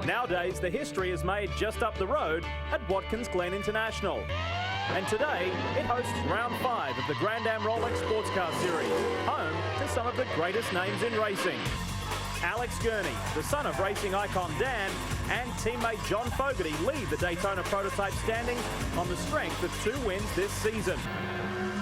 Nowadays, the history is made just up the road at Watkins Glen International. And today, it hosts round 5 of the Grand Am Rolex Sports Car Series, home to some of the greatest names in racing. Alex Gurney, the son of racing icon Dan, and teammate John Fogarty lead the Daytona prototype standings on the strength of 2 wins this season.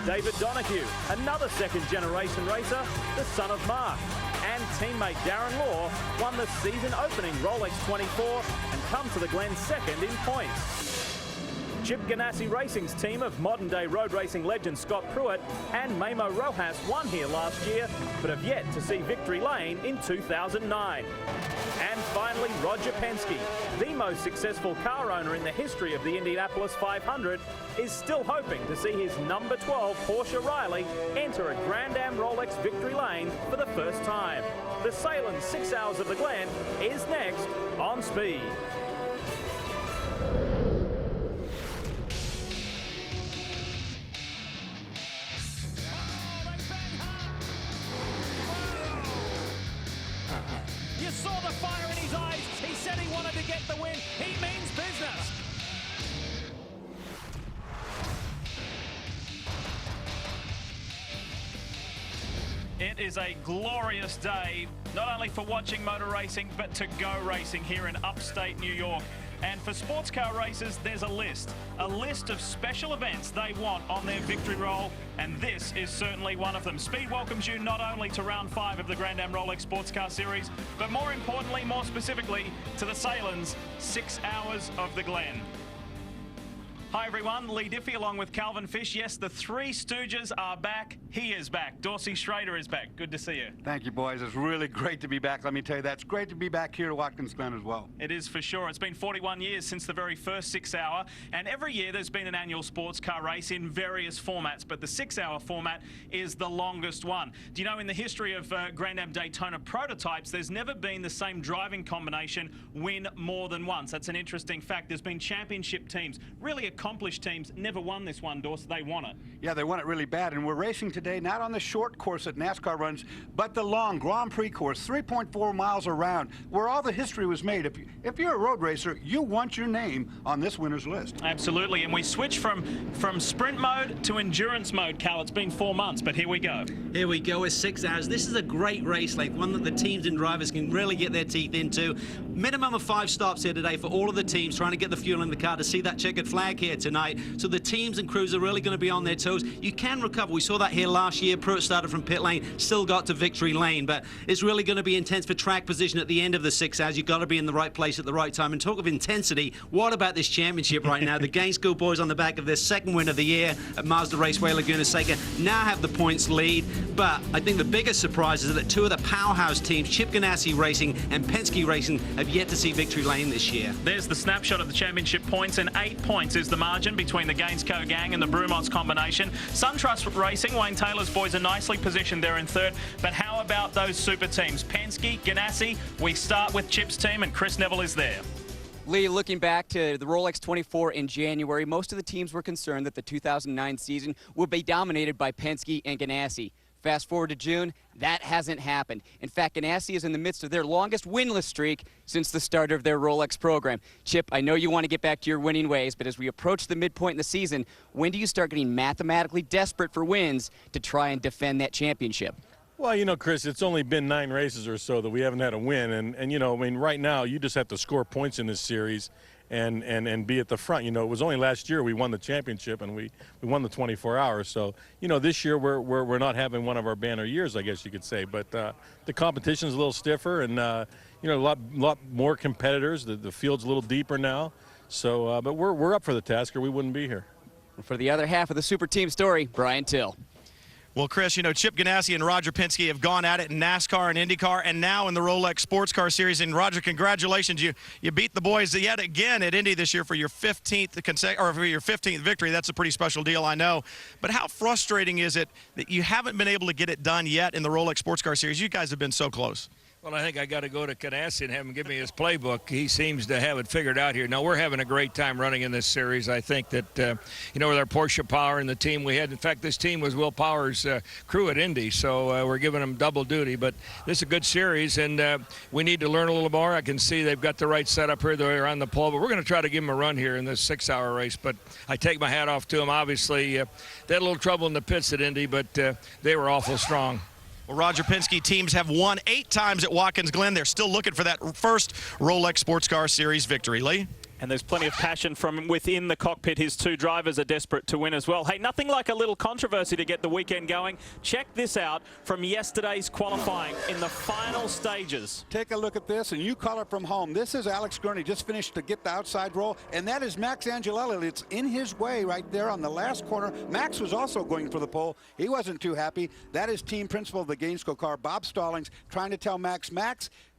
David Donahue, another second-generation racer, the son of Mark, and teammate Darren Law won the season-opening Rolex 24 and come to the Glen second in points. Chip Ganassi Racing's team of modern-day road racing legend Scott Pruitt and Memo Rojas won here last year, but have yet to see victory lane in 2009. And finally, Roger Penske, the most successful car owner in the history of the Indianapolis 500, is still hoping to see his number 12 Porsche Riley enter a Grand Am Rolex victory lane for the first time. The Salem 6 Hours of the Glen is next on Speed. You saw the fire in his eyes. He said he wanted to get the win. He means business. It is a glorious day, not only for watching motor racing, but to go racing here in upstate New York. And for sports car racers, there's a list of special events they want on their victory roll, and this is certainly one of them. Speed welcomes you not only to round 5 of the Grand Am Rolex Sports Car Series, but more importantly, more specifically, to the Salem's 6 Hours of the Glen. Hi everyone, Lee Diffie along with Calvin Fish. Yes, the Three Stooges are back. He is back. Dorsey Schrader is back. Good to see you. Thank you, boys. It's really great to be back. Let me tell you, that's great to be back here at Watkins Glen as well. It is for sure. It's been 41 years since the very first 6 hour, and every year there's been an annual sports car race in various formats, but the 6 hour format is the longest one. Do you know, in the history of Grand Am Daytona prototypes, there's never been the same driving combination win more than once. That's an interesting fact. There's been championship teams, really accomplished teams, never won this one, Dorse. They won it. Yeah, they won it really bad, and we're racing today not on the short course that NASCAR runs, but the long Grand Prix course, 3.4 miles around, where all the history was made. If you're a road racer, you want your name on this winner's list. Absolutely, and we switch from sprint mode to endurance mode, Cal. It's been 4 months, but here we go. Here we go with 6 hours. This is a great race length, one that the teams and drivers can really get their teeth into. Minimum of 5 stops here today for all of the teams trying to get the fuel in the car to see that checkered flag here tonight. So the teams and crews are really going to be on their toes. You can recover. We saw that here last year. Pruitt started from pit lane, still got to victory lane, but it's really going to be intense for track position at the end of the 6 hours. You've got to be in the right place at the right time. And talk of intensity, what about this championship right now? The Gain School boys on the back of their 2nd win of the year at Mazda Raceway Laguna Seca now have the points lead. But I think the biggest surprise is that 2 of the powerhouse teams, Chip Ganassi Racing and Penske Racing, have yet to see victory lane this year. There's the snapshot of the championship points, and 8 points is the margin between the Gainsco gang and the Brumos combination. SunTrust Racing, Wayne Taylor's boys are nicely positioned there in 3rd, but how about those super teams? Penske, Ganassi, we start with Chip's team, and Chris Neville is there. Lee, looking back to the Rolex 24 in January, most of the teams were concerned that the 2009 season would be dominated by Penske and Ganassi. Fast forward to June, that hasn't happened. In fact, Ganassi is in the midst of their longest winless streak since the start of their Rolex program. Chip, I know you want to get back to your winning ways, but as we approach the midpoint in the season, when do you start getting mathematically desperate for wins to try and defend that championship? Well, you know, Chris, it's only been 9 races or so that we haven't had a win. And you know, I mean, right now, you just have to score points in this series and be at the front. You know, it was only last year we won the championship and we won the 24 hours. So, you know, this year we're not having one of our banner years, I guess you could say. But the competition's a little stiffer and, you know, a lot more competitors. The field's a little deeper now. So, but we're up for the task or we wouldn't be here. For the other half of the super team story, Brian Till. Well, Chris, you know, Chip Ganassi and Roger Penske have gone at it in NASCAR and IndyCar and now in the Rolex Sports Car Series. And, Roger, congratulations. You beat the boys yet again at Indy this year for your 15th victory. That's a pretty special deal, I know. But how frustrating is it that you haven't been able to get it done yet in the Rolex Sports Car Series? You guys have been so close. Well, I think I got to go to Ganassi and have him give me his playbook. He seems to have it figured out here. Now, we're having a great time running in this series. I think that, with our Porsche Power and the team we had. In fact, this team was Will Power's crew at Indy, so we're giving them double duty. But this is a good series, and we need to learn a little more. I can see they've got the right setup here. They're on the pole, but we're going to try to give them a run here in this 6-hour race. But I take my hat off to them. Obviously, they had a little trouble in the pits at Indy, but they were awful strong. Well, Roger Penske teams have won 8 times at Watkins Glen. They're still looking for that first Rolex Sports Car Series victory. Lee? And there's plenty of passion from within the cockpit. His 2 drivers are desperate to win as well. Hey, nothing like a little controversy to get the weekend going. Check this out from yesterday's qualifying in the final stages. Take a look at this, and you call it from home. This is Alex Gurney, just finished to get the outside roll, and that is Max Angelelli. It's in his way right there on the last corner. Max was also going for the pole. He wasn't too happy. That is team principal of the Gainesville car, Bob Stallings, trying to tell Max,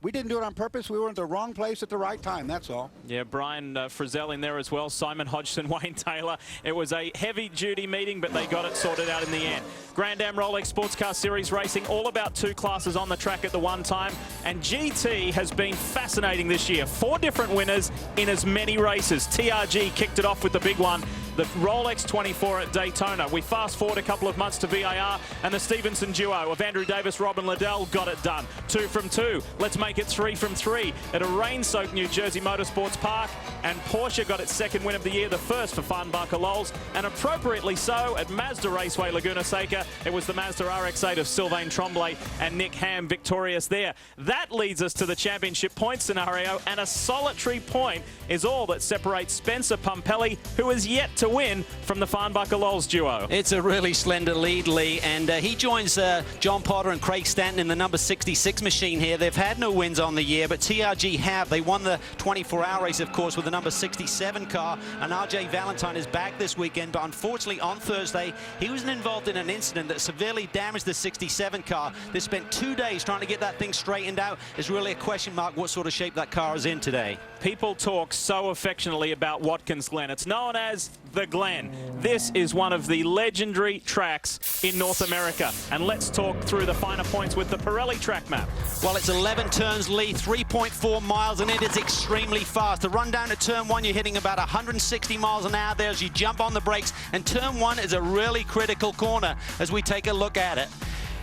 we didn't do it on purpose. We were in the wrong place at the right time. That's all. Yeah, Brian Frizzell in there as well. Simon Hodgson, Wayne Taylor. It was a heavy-duty meeting, but they got it sorted out in the end. Grand Am Rolex Sports Car Series racing, all about 2 classes on the track at the one time. And GT has been fascinating this year. 4 different winners in as many races. TRG kicked it off with the big one, the Rolex 24 at Daytona. We fast forward a couple of months to VIR, and the Stevenson duo of Andrew Davis, Robin Liddell got it done. 2 from 2. Let's make it 3 from 3 at a rain-soaked New Jersey Motorsports Park. And Porsche got its 2nd win of the year, the first for Farnbacher Lols, and appropriately so at Mazda Raceway Laguna Seca. It was the Mazda RX-8 of Sylvain Tremblay and Nick Ham victorious there. That leads us to the championship point scenario, and a solitary point is all that separates Spencer Pumpelly, who is yet to win, from the Farnbacher Lols duo. It's a really slender lead, Lee, and he joins John Potter and Craig Stanton in the number 66 machine here. They've had no wins on the year, but TRG have. They won the 24-hour race, of course, with the number 67 car, and RJ Valentine is back this weekend, but unfortunately on Thursday he was involved in an incident that severely damaged the 67 car. They spent 2 days trying to get that thing straightened out. It's really a question mark what sort of shape that car is in today. People talk so affectionately about Watkins Glen. It's known as the Glen. This is one of the legendary tracks in North America. And let's talk through the finer points with the Pirelli track map. Well, it's 11 turns, Lee, 3.4 miles, and it is extremely fast. The run down to turn 1, you're hitting about 160 miles an hour there as you jump on the brakes, and turn 1 is a really critical corner as we take a look at it.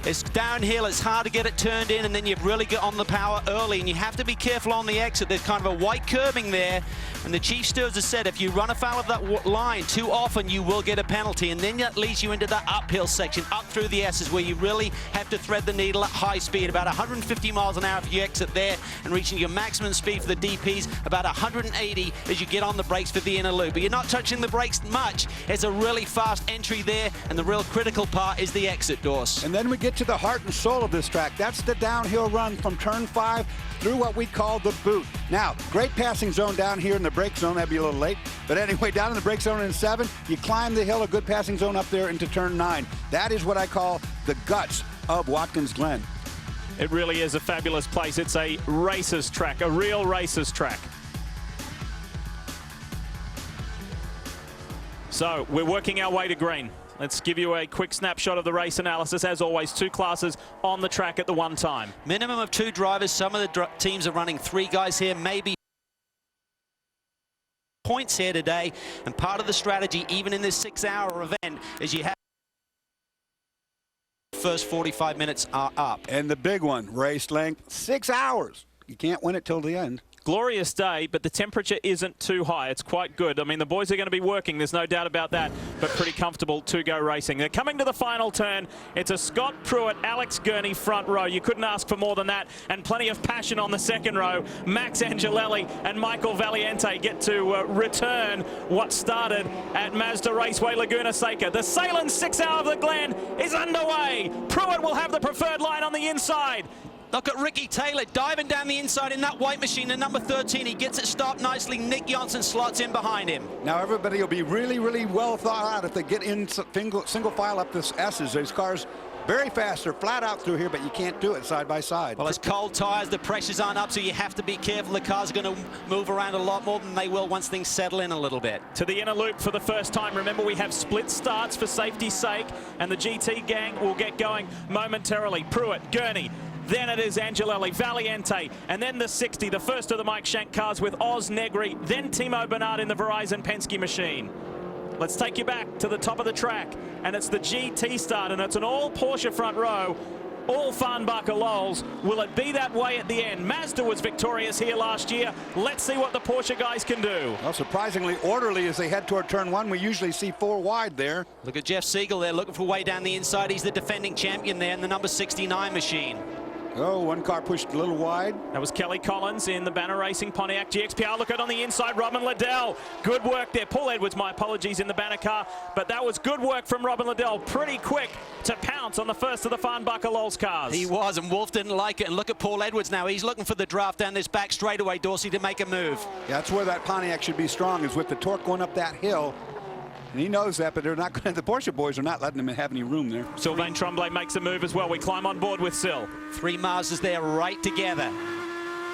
It's downhill, it's hard to get it turned in, and then you've really got on the power early, and you have to be careful on the exit. There's kind of a white curbing there, and the chief stewards have said if you run afoul of that line too often, you will get a penalty, and then that leads you into that uphill section, up through the S's, where you really have to thread the needle at high speed, about 150 miles an hour if you exit there, and reaching your maximum speed for the DPs, about 180 as you get on the brakes for the inner loop. But you're not touching the brakes much. It's a really fast entry there, and the real critical part is the exit doors. And then we get to the heart and soul of this track. That's the downhill run from turn 5 through what we call the boot. Now, great passing zone down here in the brake zone. That'd be a little late. But anyway, down in the brake zone in 7, you climb the hill, a good passing zone up there into turn 9. That is what I call the guts of Watkins Glen. It really is a fabulous place. It's a racer's track, a real racer's track. So we're working our way to green. Let's give you a quick snapshot of the race analysis. As always, 2 classes on the track at the one time. Minimum of 2 drivers. Some of the teams are running 3 guys here, maybe points here today. And part of the strategy, even in this 6-hour event, is you have first 45 minutes are up. And the big one, race length, 6 hours. You can't win it till the end. Glorious day, but the temperature isn't too high. It's quite good. I mean, the boys are going to be working. There's no doubt about that, but pretty comfortable to go racing. They're coming to the final turn. It's a Scott Pruitt, Alex Gurney front row. You couldn't ask for more than that, and plenty of passion on the second row. Max Angelelli and Michael Valiente get to return what started at Mazda Raceway Laguna Seca. The Salem 6-hour of the Glen is underway. Pruitt will have the preferred line on the inside. Look at Ricky Taylor diving down the inside in that white machine, and number 13, he gets it stopped nicely. Nick Johnson slots in behind him. Now everybody will be really, really well thought out if they get in single file up this S's. These cars very fast. They're flat out through here, but you can't do it side by side. Well, it's cold tires. The pressures aren't up, so you have to be careful. The cars are going to move around a lot more than they will once things settle in a little bit. To the inner loop for the first time. Remember, we have split starts for safety's sake, and the GT gang will get going momentarily. Pruitt, Gurney, then it is Angelelli, Valiente, and then the 60, the first of the Mike Shank cars with Oz Negri, then Timo Bernard in the Verizon Penske machine. Let's take you back to the top of the track, and it's the GT start, and it's an all Porsche front row, all Farnbacher Lols. Will it be that way at the end? Mazda was victorious here last year. Let's see what the Porsche guys can do. Well, surprisingly orderly as they head toward turn one. We usually see 4 wide there. Look at Jeff Siegel there looking for way down the inside. He's the defending champion there in the number 69 machine. Oh, one car pushed a little wide. That was Kelly Collins in the Banner Racing Pontiac GXPR. Look at on the inside, Robin Liddell. Good work there. Paul Edwards, my apologies, in the Banner car. But that was good work from Robin Liddell. Pretty quick to pounce on the first of the Farnbacher Lols cars. He was, and Wolf didn't like it. And look at Paul Edwards now. He's looking for the draft down this back straightaway, Dorsey, to make a move. Yeah, that's where that Pontiac should be strong, is with the torque going up that hill. And he knows that, but they're not going to, the Porsche boys are not letting him have any room there. Sylvain Tremblay makes a move as well. We climb on board with Sil. 3 Mazdas there right together.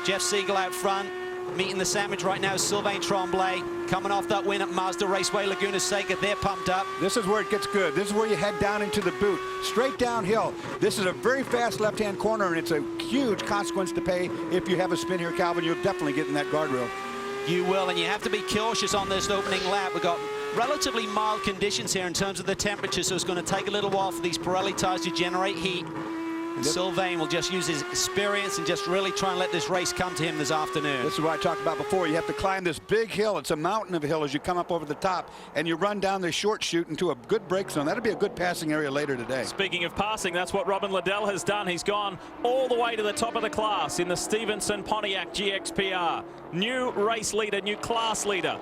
Jeff Siegel out front. Meeting the sandwich right now is Sylvain Tremblay. Coming off that win at Mazda Raceway Laguna Seca. They're pumped up. This is where it gets good. This is where you head down into the boot. Straight downhill. This is a very fast left-hand corner, and it's a huge consequence to pay if you have a spin here, Calvin. You'll definitely get in that guardrail. You will, and you have to be cautious on this opening lap. We've got relatively mild conditions here in terms of the temperature, so it's going to take a little while for these Pirelli tires to generate heat. And Sylvain will just use his experience and just really try and let this race come to him this afternoon. This is what I talked about before. You have to climb this big hill. It's a mountain of a hill as you come up over the top, and you run down this short chute into a good brake zone. That'll be a good passing area later today. Speaking of passing, that's what Robin Liddell has done. He's gone all the way to the top of the class in the Stevenson Pontiac GXPR. New race leader, new class leader.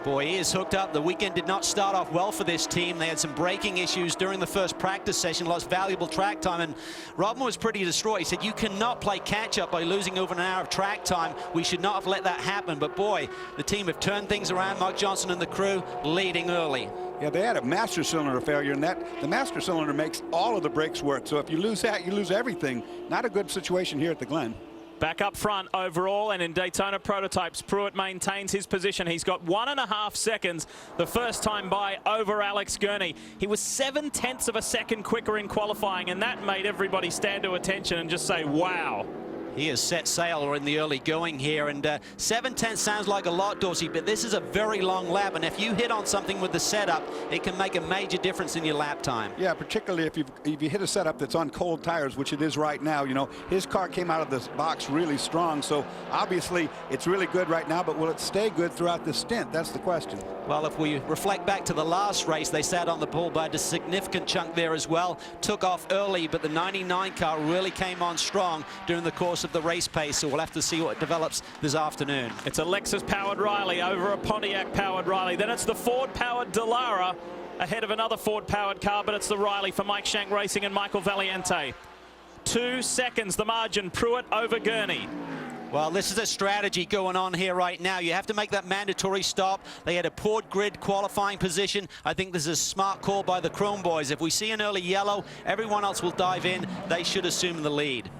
Boy, he is hooked up. The weekend did not start off well for this team. They had some braking issues during the first practice session, lost valuable track time, and Robin was pretty distraught. He said, you cannot play catch-up by losing over an hour of track time. We should not have let that happen. But boy, the team have turned things around. Mark Johnson and the crew leading early. Yeah, they had a master cylinder failure, and the master cylinder makes all of the brakes work. So if you lose that, you lose everything. Not a good situation here at the Glen. Back up front overall, and in Daytona Prototypes, Pruitt maintains his position. He's got 1.5 seconds the first time by over Alex Gurney. He was 0.7 of a second quicker in qualifying, and that made everybody stand to attention and just say, wow. He has set sail in the early going here, and 7/10 sounds like a lot, Dorsey, but this is a very long lap, and if you hit on something with the setup, it can make a major difference in your lap time. Yeah, particularly if you hit a setup that's on cold tires, which it is right now. You know, his car came out of this box really strong, so obviously it's really good right now, but will it stay good throughout the stint? That's the question. Well, if we reflect back to the last race, they sat on the pole by a significant chunk there as well. Took off early, but the 99 car really came on strong during the course of the race pace, so we'll have to see what develops this afternoon. It's a Lexus-powered Riley over a Pontiac-powered Riley. Then it's the Ford-powered Dallara ahead of another Ford-powered car, but it's the Riley for Mike Shank Racing and Michael Valiente. 2 seconds the margin, Pruitt over Gurney. Well, this is a strategy going on here right now. You have to make that mandatory stop. They had a poor grid qualifying position. I think this is a smart call by the Chrome boys. If we see an early yellow, everyone else will dive in. They should assume the lead.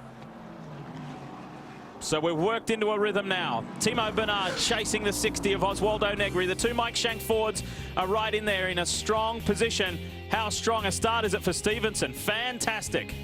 So we're worked into a rhythm now. Timo Bernard chasing the 60 of Oswaldo Negri. The 2 Mike Shank Fords are right in there in a strong position. How strong a start is it for Stevenson? Fantastic.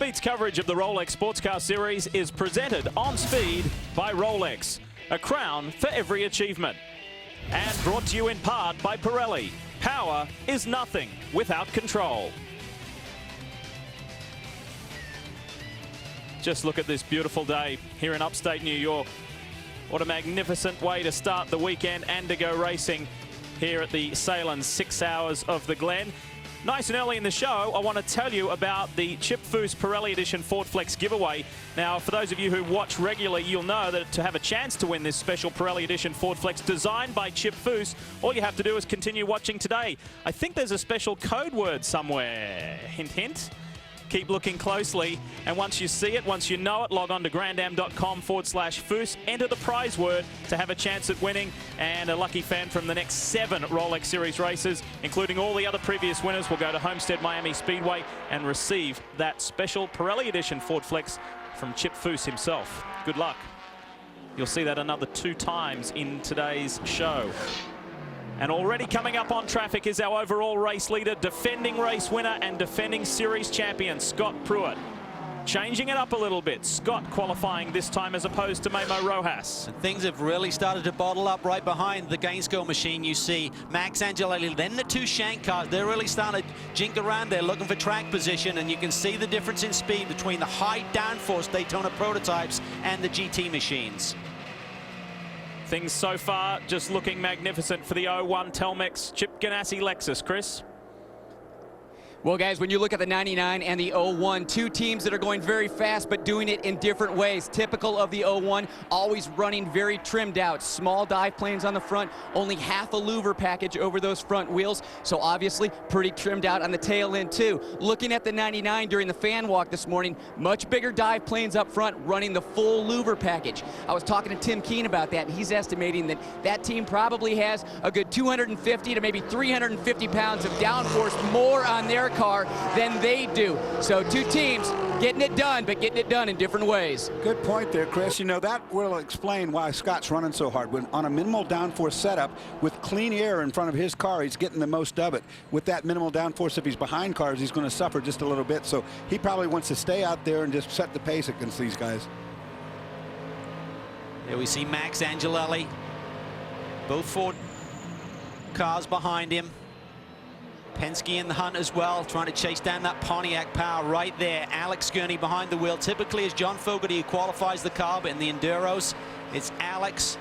Speed's coverage of the Rolex Sports Car Series is presented on Speed by Rolex, a crown for every achievement. And brought to you in part by Pirelli. Power is nothing without control. Just look at this beautiful day here in upstate New York. What a magnificent way to start the weekend and to go racing here at the Salem 6 Hours of the Glen. Nice and early in the show, I want to tell you about the Chip Foose Pirelli Edition Ford Flex giveaway. Now, for those of you who watch regularly, you'll know that to have a chance to win this special Pirelli Edition Ford Flex designed by Chip Foose, all you have to do is continue watching today. I think there's a special code word somewhere. Hint, hint. Keep looking closely, and once you see it, once you know it, log on to grandam.com/Foose, enter the prize word to have a chance at winning, and a lucky fan from the next 7 Rolex Series races, including all the other previous winners, will go to Homestead Miami Speedway and receive that special Pirelli Edition Ford Flex from Chip Foose himself. Good luck. You'll see that another 2 times in today's show. And already coming up on traffic is our overall race leader, defending race winner and defending series champion, Scott Pruitt. Changing it up a little bit. Scott qualifying this time as opposed to Memo Rojas. And things have really started to bottle up right behind the Gainesville machine. You see Max Angelelli, then the 2 Shank cars. They're really starting to jink around there looking for track position, and you can see the difference in speed between the high downforce Daytona prototypes and the GT machines. Things so far just looking magnificent for the 01 Telmex Chip Ganassi Lexus. Chris? Well, guys, when you look at the 99 and the 01, 2 teams that are going very fast but doing it in different ways. Typical of the 01, always running very trimmed out. Small dive planes on the front, only half a louver package over those front wheels, so obviously pretty trimmed out on the tail end too. Looking at the 99 during the fan walk this morning, much bigger dive planes up front running the full louver package. I was talking to Tim Keene about that, and he's estimating that that team probably has a good 250 to maybe 350 pounds of downforce more on their car than they do. So 2 teams getting it done, but getting it done in different ways. Good point there, Chris. You know, that will explain why Scott's running so hard. When on a minimal downforce setup with clean air in front of his car, he's getting the most of it. With that minimal downforce, if he's behind cars, he's going to suffer just a little bit. So he probably wants to stay out there and just set the pace against these guys. Here we see Max Angelelli, both Ford cars behind him. Penske in the hunt as well, trying to chase down that Pontiac power right there. Alex Gurney behind the wheel. Typically, it's John Fogerty who qualifies the car, but in the Enduros, it's Alex.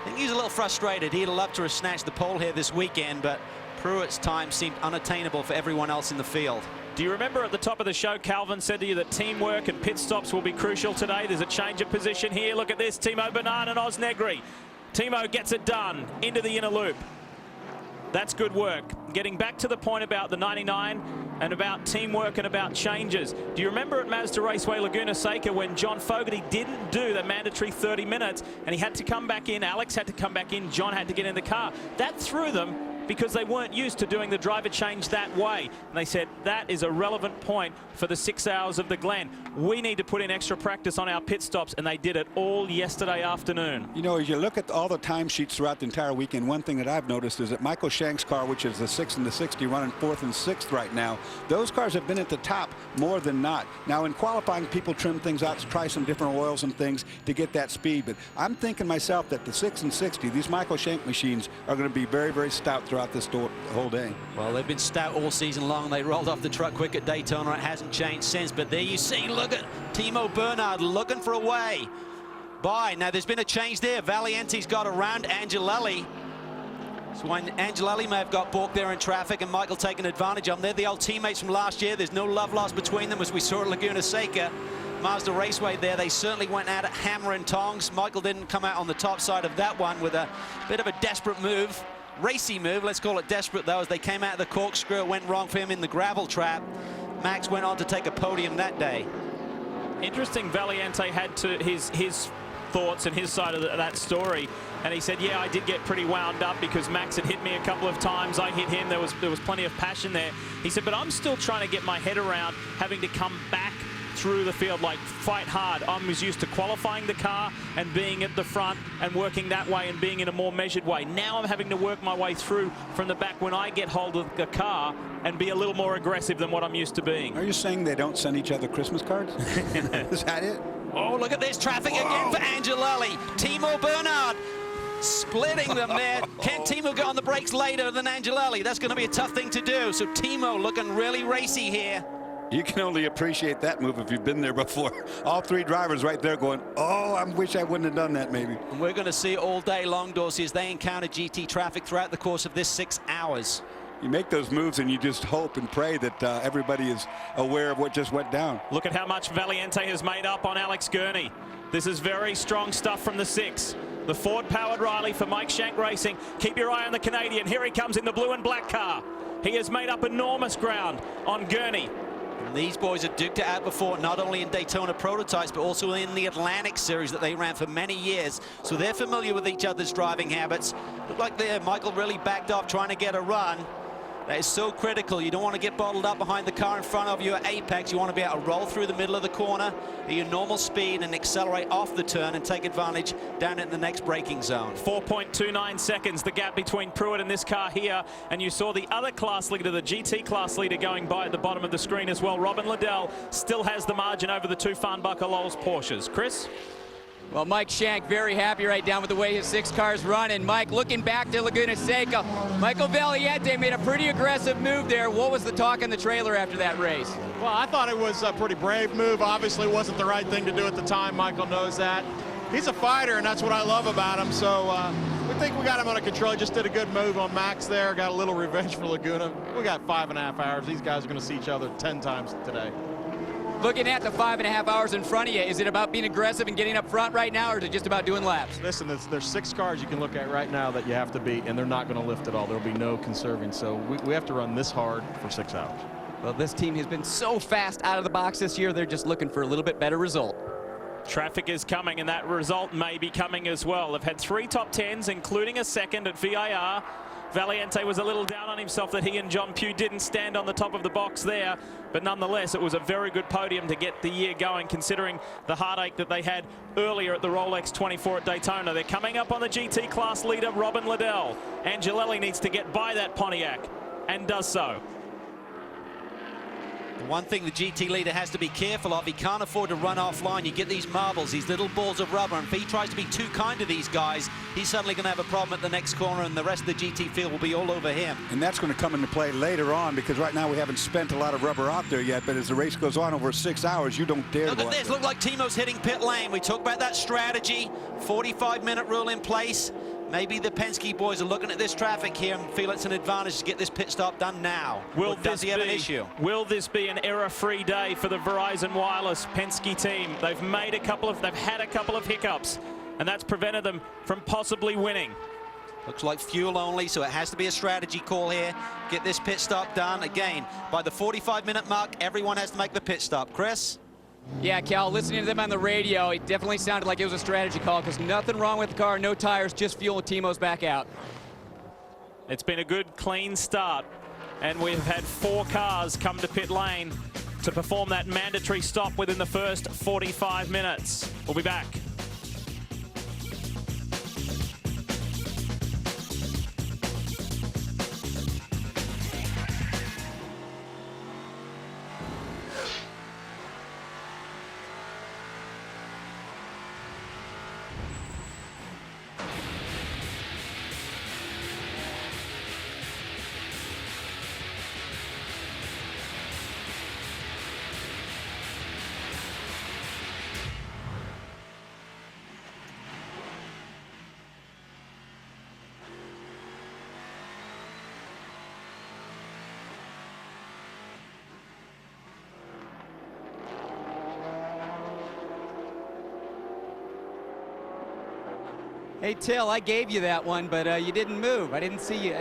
I think he's a little frustrated. He'd have loved to have snatched the pole here this weekend, but Pruitt's time seemed unattainable for everyone else in the field. Do you remember at the top of the show, Calvin said to you that teamwork and pit stops will be crucial today? There's a change of position here. Look at this, Timo Bernard and Oz Negri. Timo gets it done into the inner loop. That's good work. Getting back to the point about the 99 and about teamwork and about changes. Do you remember at Mazda Raceway Laguna Seca when John Fogerty didn't do the mandatory 30 minutes and he had to come back in, Alex had to come back in, John had to get in the car? That threw them because they weren't used to doing the driver change that way. And they said, that is a relevant point for the 6 Hours of the Glen. We need to put in extra practice on our pit stops, and they did it all yesterday afternoon. You know, as you look at all the timesheets throughout the entire weekend, one thing that I've noticed is that Michael Shank's car, which is the 6 and the 60, running 4th and 6th right now, those cars have been at the top more than not. Now, in qualifying, people trim things out to try some different oils and things to get that speed, but I'm thinking myself that the 6 and 60, these Michael Shank machines are going to be very, very stout throughout this whole day. Well, they've been stout all season long. They rolled off the truck quick at Daytona. It hasn't changed since, but there you see, look at Timo Bernard looking for a way by. Now, there's been a change there. Valiente's got around Angelelli. So when Angelelli may have got balked there in traffic and Michael taking advantage of them. They're the old teammates from last year. There's no love lost between them, as we saw at Laguna Seca. Mazda Raceway there, they certainly went at it hammer and tongs. Michael didn't come out on the top side of that one with a bit of a desperate move. Racy move, let's call it desperate though, as they came out of the corkscrew. It went wrong for him in the gravel trap. Max went on to take a podium that day. Interesting, Valiente had to his thoughts and his side of that story, and he said, yeah, I did get pretty wound up because Max had hit me a couple of times. I hit him. There was plenty of passion there. He said, but I'm still trying to get my head around having to come back through the field, like fight hard. I was used to qualifying the car and being at the front and working that way and being in a more measured way. Now I'm having to work my way through from the back when I get hold of the car and be a little more aggressive than what I'm used to being. Are you saying they don't send each other Christmas cards? Is that it? Oh, look at this traffic again for Angelelli. Timo Bernard splitting them there. Can Timo get on the brakes later than Angelelli? That's going to be a tough thing to do. So Timo looking really racy here. You can only appreciate that move if you've been there before. All three drivers right there going, oh, I wish I wouldn't have done that maybe. And we're going to see all day long, Dorsey, as they encounter GT traffic throughout the course of this 6 hours. You make those moves and you just hope and pray that everybody is aware of what just went down. Look at how much Valiente has made up on Alex Gurney. This is very strong stuff from the 6. The Ford-powered Riley for Mike Shank Racing. Keep your eye on the Canadian. Here he comes in the blue and black car. He has made up enormous ground on Gurney. And these boys are duked it out before, not only in Daytona prototypes, but also in the Atlantic Series that they ran for many years. So they're familiar with each other's driving habits. Look like Michael really backed off trying to get a run. That is so critical. You don't want to get bottled up behind the car in front of you at apex. You want to be able to roll through the middle of the corner at your normal speed and accelerate off the turn and take advantage down in the next braking zone. 4.29 seconds, the gap between Pruitt and this car here. And you saw the other class leader, the GT class leader, going by at the bottom of the screen as well. Robin Liddell still has the margin over the two Farnbacher Lowe's Porsches. Chris? Well, Mike Shank very happy right down with the way his 6 cars run. And Mike, looking back to Laguna Seca, Michael Valiente made a pretty aggressive move there. What was the talk in the trailer after that race? Well, I thought it was a pretty brave move. Obviously wasn't the right thing to do at the time. Michael knows that. He's a fighter, and that's what I love about him. So we think we got him under control. He just did a good move on Max there. Got a little revenge for Laguna. We got 5.5 hours. These guys are going to see each other 10 times today. Looking at the 5.5 hours in front of you, is it about being aggressive and getting up front right now, or is it just about doing laps? Listen, there's 6 cars you can look at right now that you have to beat, and they're not going to lift at all. There'll be no conserving. So we have to run this hard for 6 hours. Well, this team has been so fast out of the box this year, they're just looking for a little bit better result. Traffic is coming, and that result may be coming as well. They've had 3 top 10s, including a second at VIR. Valiente was a little down on himself that he and John Pugh didn't stand on the top of the box there, but nonetheless it was a very good podium to get the year going, considering the heartache that they had earlier at the Rolex 24 at Daytona. They're coming up on the GT class leader, Robin Liddell. Angelelli needs to get by that Pontiac, and does so. The one thing the GT leader has to be careful of, he can't afford to run offline. You get these marbles, these little balls of rubber, and if he tries to be too kind to these guys, he's suddenly going to have a problem at the next corner, and the rest of the GT field will be all over him. And that's going to come into play later on, because right now we haven't spent a lot of rubber out there yet, but as the race goes on over 6 hours, you don't dare Look go at this, out there. look like Timo's hitting pit lane. We talked about that strategy, 45-minute rule in place. Maybe the Penske boys are looking at this traffic here and feel it's an advantage to get this pit stop done now. Will this be an issue? Will this be an error-free day for the Verizon Wireless Penske team? They've had a couple of hiccups, and that's prevented them from possibly winning. Looks like fuel only, so it has to be a strategy call here. Get this pit stop done. Again, by the 45-minute mark, everyone has to make the pit stop. Chris? Yeah, Cal, listening to them on the radio, it definitely sounded like it was a strategy call, because nothing wrong with the car, no tires, just fuel, and Timo's back out. It's been a good, clean start, and we've had 4 cars come to pit lane to perform that mandatory stop within the first 45 minutes. We'll be back. Hey, Till, I gave you that one, but you didn't move. I didn't see you.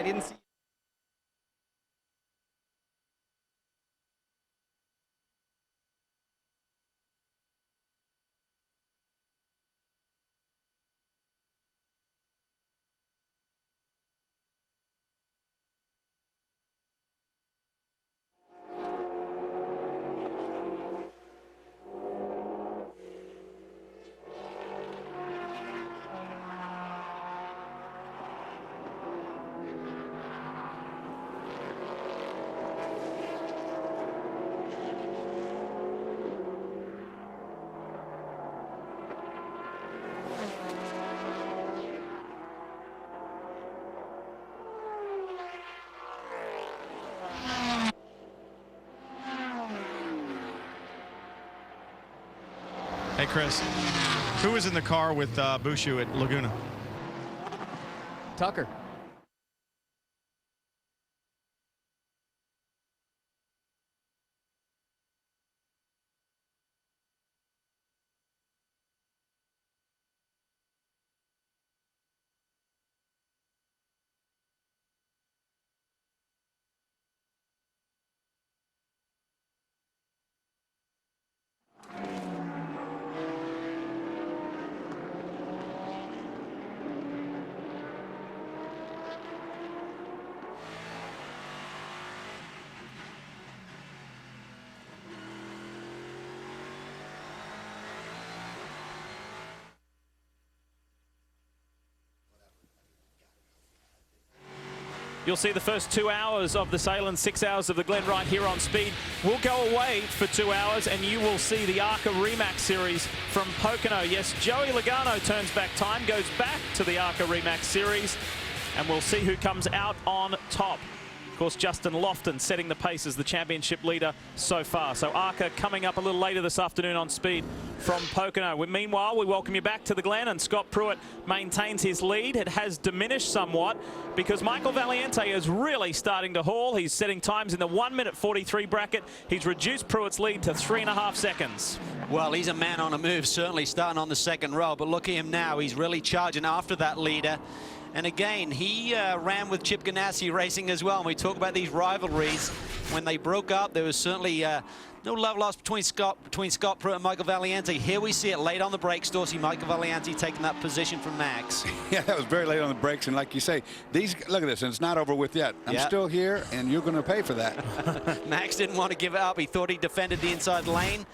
Hey, Chris, who was in the car with Bushu at Laguna? Tucker. You'll see the first 2 hours of the sale and 6 hours of the Glen right here on Speed. We'll go away for 2 hours and you will see the ARCA Remax Series from Pocono. Yes, Joey Logano turns back time, goes back to the ARCA Remax Series, and we'll see who comes out on top. Of course, Justin Lofton setting the pace as the championship leader so far. So ARCA coming up a little later this afternoon on Speed from Pocono. Meanwhile, we welcome you back to the Glen, and Scott Pruitt maintains his lead. It has diminished somewhat because Michael Valiente is really starting to haul. He's setting times in the 1:43 bracket. He's reduced Pruitt's lead to 3.5 seconds. Well, he's a man on a move, certainly starting on the second row, but look at him now. He's really charging after that leader. And again, he ran with Chip Ganassi Racing as well. And we talk about these rivalries. When they broke up, there was certainly no love lost between Scott Pruitt and Michael Valiente. Here we see it late on the brakes, Dorsey. Michael Valiente taking that position from Max. Yeah, that was very late on the brakes. And like you say, look at this, and it's not over with yet. I'm still here, and you're going to pay for that. Max didn't want to give it up. He thought he defended the inside lane.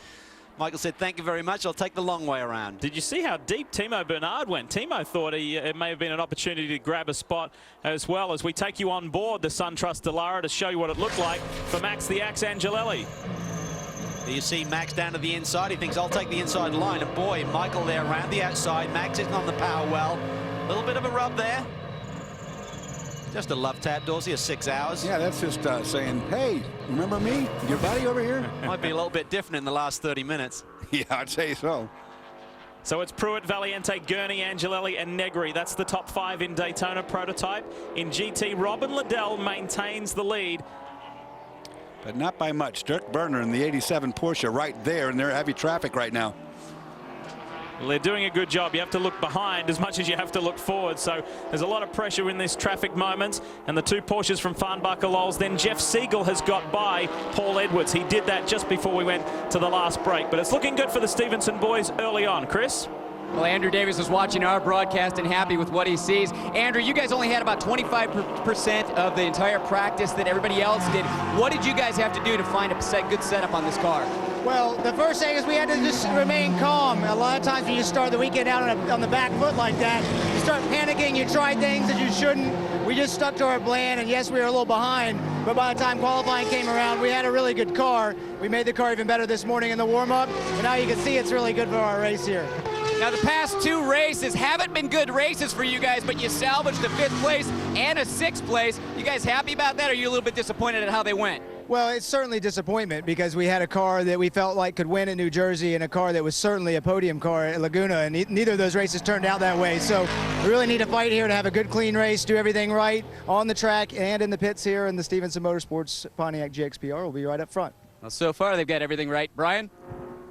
Michael said, thank you very much. I'll take the long way around. Did you see how deep Timo Bernard went? Timo thought it may have been an opportunity to grab a spot as well, as we take you on board the SunTrust Delara to show you what it looked like for Max the Axe Angelelli. You see Max down to the inside. He thinks, I'll take the inside line. And boy, Michael there around the outside. Max isn't on the power well. A little bit of a rub there. Just a love tap, Dorsey, of 6 hours. Yeah, that's just saying, hey, remember me? Your buddy over here? Might be a little bit different in the last 30 minutes. Yeah, I'd say so. So it's Pruitt, Valiente, Gurney, Angelelli, and Negri. That's the top 5 in Daytona prototype. In GT, Robin Liddell maintains the lead. But not by much. Dirk Berner in the 87 Porsche right there, and they're heavy traffic right now. Well, they're doing a good job. You have to look behind as much as you have to look forward. So there's a lot of pressure in this traffic moment. And the 2 Porsches from Farnbacher Lowes. Then Jeff Siegel has got by Paul Edwards. He did that just before we went to the last break. But it's looking good for the Stevenson boys early on. Chris? Well, Andrew Davis is watching our broadcast and happy with what he sees. Andrew, you guys only had about 25% of the entire practice that everybody else did. What did you guys have to do to find a good setup on this car? Well, the first thing is we had to just remain calm. A lot of times when you start the weekend out on the back foot like that, you start panicking, you try things that you shouldn't. We just stuck to our plan, and yes, we were a little behind, but by the time qualifying came around, we had a really good car. We made the car even better this morning in the warm-up, and now you can see it's really good for our race here. Now, the past 2 races haven't been good races for you guys, but you salvaged a 5th place and a 6th place. You guys happy about that, or are you a little bit disappointed at how they went? Well, it's certainly disappointment because we had a car that we felt like could win in New Jersey and a car that was certainly a podium car at Laguna, and neither of those races turned out that way. So we really need to fight here to have a good, clean race, do everything right on the track and in the pits here in the Stevenson Motorsports Pontiac GXPR. Will be right up front. Well, so far they've got everything right. Brian?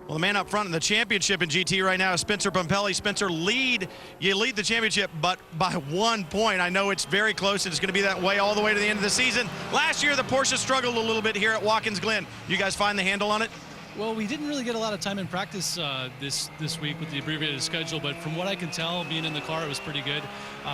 Well, the man up front in the championship in GT right now is Spencer Pumpelly. Spencer, you lead the championship, but by 1 point. I know it's very close, and it's going to be that way all the way to the end of the season. Last year, the Porsche struggled a little bit here at Watkins Glen. You guys find the handle on it? Well, we didn't really get a lot of time in practice this week with the abbreviated schedule, but from what I can tell, being in the car, it was pretty good.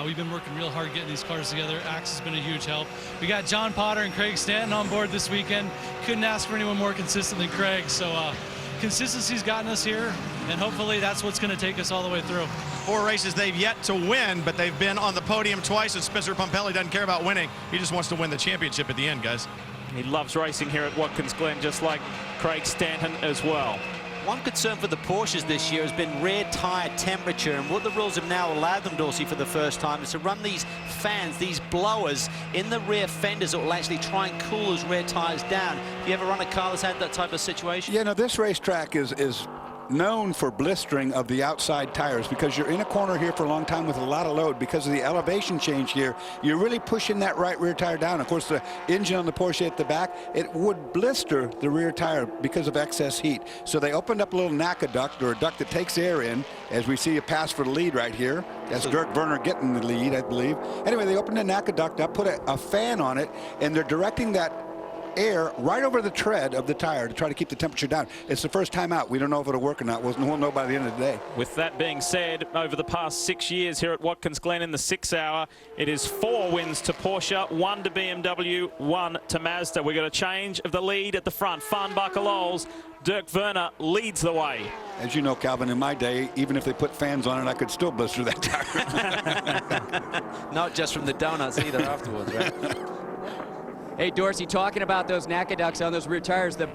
We've been working real hard getting these cars together. Axe has been a huge help. We got John Potter and Craig Stanton on board this weekend. Couldn't ask for anyone more consistent than Craig, so consistency's gotten us here, and hopefully that's what's going to take us all the way through. 4 races they've yet to win, but they've been on the podium twice, and Spencer Pumpelly doesn't care about winning. He just wants to win the championship at the end, guys. He loves racing here at Watkins Glen, just like Craig Stanton as well. One concern for the Porsches this year has been rear tire temperature, and what the rules have now allowed them, Dorsey, for the first time is to run these fans, these blowers in the rear fenders that will actually try and cool those rear tires down. Have you ever run a car that's had that type of situation? Yeah, no, this racetrack is known for blistering of the outside tires because you're in a corner here for a long time with a lot of load. Because of the elevation change here, you're really pushing that right rear tire down. Of course, the engine on the Porsche at the back, it would blister the rear tire because of excess heat. So they opened up a little NACA duct, or a duct that takes air in, as we see a pass for the lead right here. That's Dirk Werner getting the lead, I believe. Anyway, they opened the NACA duct up, put a fan on it, and they're directing that air right over the tread of the tire to try to keep the temperature down. It's the first time out. We don't know if it'll work or not. We'll know by the end of the day. With that being said, over the past 6 years here at Watkins Glen in the 6 hour, it is 4 wins to Porsche, 1 to BMW, 1 to Mazda. We got a change of the lead at the front. Farnbacher Lowe's, Dirk Werner leads the way. As you know, Calvin, in my day, even if they put fans on it, I could still blister that tire. Not just from the donuts either afterwards, right? Hey, Dorsey, talking about those NACA ducts on those rear tires, the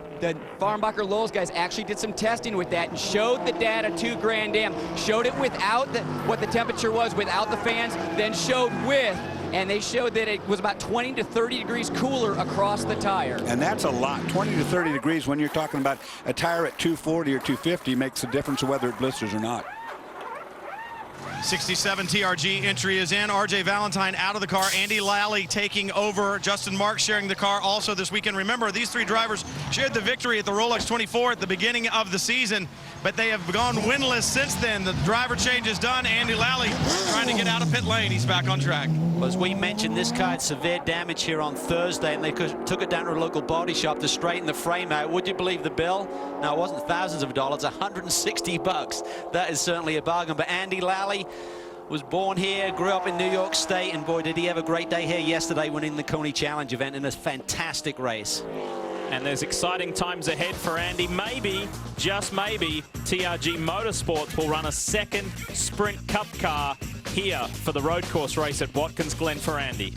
Farnbacher Lowe's guys actually did some testing with that and showed the data to Grand Am, showed it without what the temperature was without the fans, then showed with, and they showed that it was about 20 to 30 degrees cooler across the tire. And that's a lot. 20 to 30 degrees when you're talking about a tire at 240 or 250 makes a difference of whether it blisters or not. 67 TRG entry is in. RJ Valentine out of the car. Andy Lally taking over. Justin Marks sharing the car also this weekend. Remember, these 3 drivers shared the victory at the Rolex 24 at the beginning of the season, but they have gone winless since then. The driver change is done. Andy Lally trying to get out of pit lane. He's back on track. Well, as we mentioned, this car had severe damage here on Thursday, and they took it down to a local body shop to straighten the frame out. Would you believe the bill? Now, it wasn't thousands of dollars, $160. That is certainly a bargain. But Andy Lally was born here, grew up in New York State, and boy, did he have a great day here yesterday winning the Coney Challenge event in a fantastic race. And there's exciting times ahead for Andy. Maybe, just maybe, TRG Motorsports will run a second Sprint Cup car here for the road course race at Watkins Glen for Andy.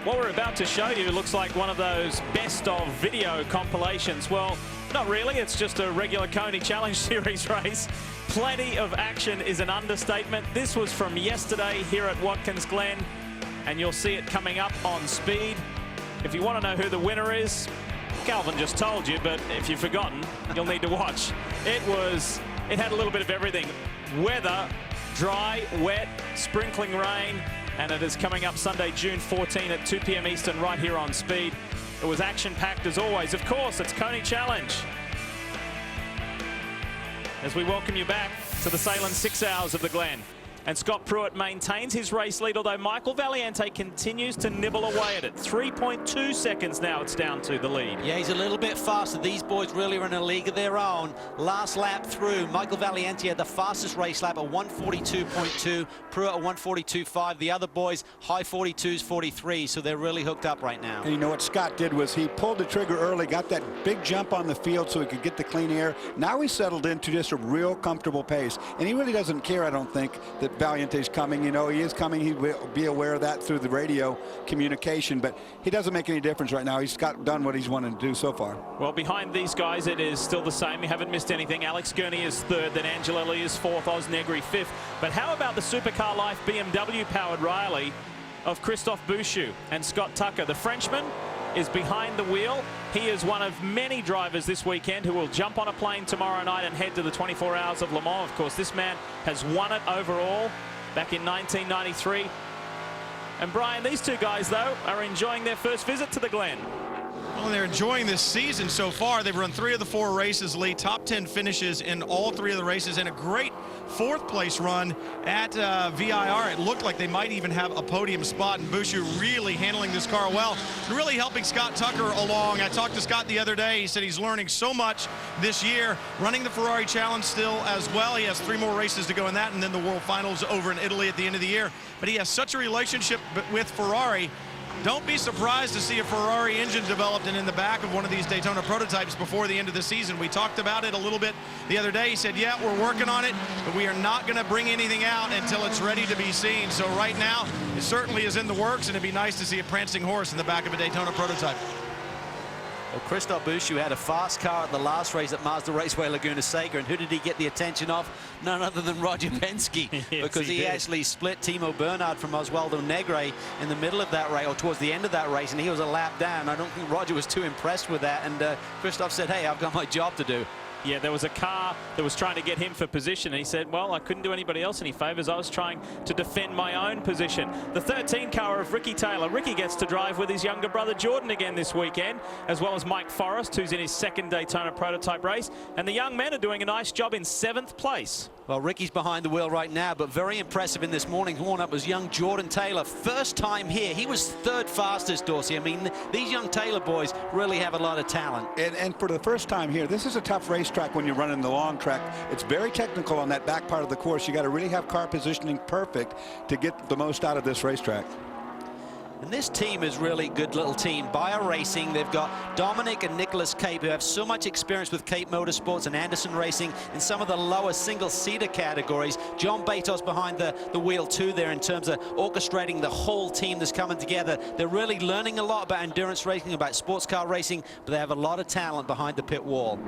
What we're about to show you looks like one of those best of video compilations. Well, not really. It's just a regular Coney Challenge Series race. Plenty of action is an understatement. This was from yesterday here at Watkins Glen. and you'll see it coming up on Speed. If you want to know who the winner is, Calvin just told you, but if you've forgotten, you'll need to watch. It had a little bit of everything. Weather, dry, wet, sprinkling rain, and it is coming up Sunday, June 14 at 2 p.m. Eastern right here on Speed. It was action-packed as always. Of course, it's Coney Challenge. As we welcome you back to the Salem 6 Hours of the Glen. And Scott Pruitt maintains his race lead, although Michael Valiente continues to nibble away at it. 3.2 seconds now it's down to the lead. Yeah, he's a little bit faster. These boys really are in a league of their own. Last lap through, Michael Valiente had the fastest race lap at 1:42.2, Pruitt at 1:42.5. The other boys, high 42s, 43, so they're really hooked up right now. And you know what Scott did was he pulled the trigger early, got that big jump on the field so he could get the clean air. Now he's settled into just a real comfortable pace. And he really doesn't care, I don't think, that Valiente's coming. You know, he is coming. He will be aware of that through the radio communication, but he doesn't make any difference right now. He's done what he's wanted to do so far. Well, behind these guys, it is still the same. You haven't missed anything. Alex Gurney is third, then Angelelli is fourth, Oz Negri fifth. But how about the Supercar Life BMW-powered Riley of Christophe Bouchou and Scott Tucker? The Frenchman is behind the wheel. He is one of many drivers this weekend who will jump on a plane tomorrow night and head to the 24 Hours of Le Mans. Of course, this man has won it overall back in 1993. And Brian, these two guys, though, are enjoying their first visit to the Glen. Well, they're enjoying this season so far. They've run 3 of the 4 races, Lee. Top 10 finishes in all 3 of the races, and a great 4th place run at VIR. It looked like they might even have a podium spot, and Bouchou really handling this car well and really helping Scott Tucker along. I talked to Scott the other day. He said he's learning so much this year, running the Ferrari Challenge still as well. He has 3 more races to go in that, and then the World Finals over in Italy at the end of the year. But he has such a relationship with Ferrari. Don't be surprised to see a Ferrari engine developed and in the back of one of these Daytona prototypes before the end of the season. We talked about it a little bit the other day. He said, yeah, we're working on it, but we are not going to bring anything out until it's ready to be seen. So right now, it certainly is in the works, and it'd be nice to see a prancing horse in the back of a Daytona prototype. Well, Christophe Bouchou had a fast car at the last race at Mazda Raceway Laguna Seca, and who did he get the attention of? None other than Roger Penske, Yes, because he actually split Timo Bernhard from Oswaldo Negre in the middle of that race, or towards the end of that race, and he was a lap down. I don't think Roger was too impressed with that, and Christophe said, hey, I've got my job to do. Yeah, there was a car that was trying to get him for position, and he said, well, I couldn't do anybody else any favors. I was trying to defend my own position. The 13 car of Ricky Taylor. Ricky gets to drive with his younger brother Jordan again this weekend, as well as Mike Forrest, who's in his 2nd Daytona prototype race. And the young men are doing a nice job in 7th place. Well, Ricky's behind the wheel right now, but very impressive in this morning warm-up was young Jordan Taylor. First time here. He was 3rd fastest, Dorsey. I mean, these young Taylor boys really have a lot of talent. And for the first time here, this is a tough racetrack when you're running the long track. It's very technical on that back part of the course. You got to really have car positioning perfect to get the most out of this racetrack. And this team is really a good little team. Bayer Racing, they've got Dominic and Nicholas Cape, who have so much experience with Cape Motorsports and Anderson Racing in some of the lower single-seater categories. John Batos behind the wheel too there in terms of orchestrating the whole team that's coming together. They're really learning a lot about endurance racing, about sports car racing, but they have a lot of talent behind the pit wall.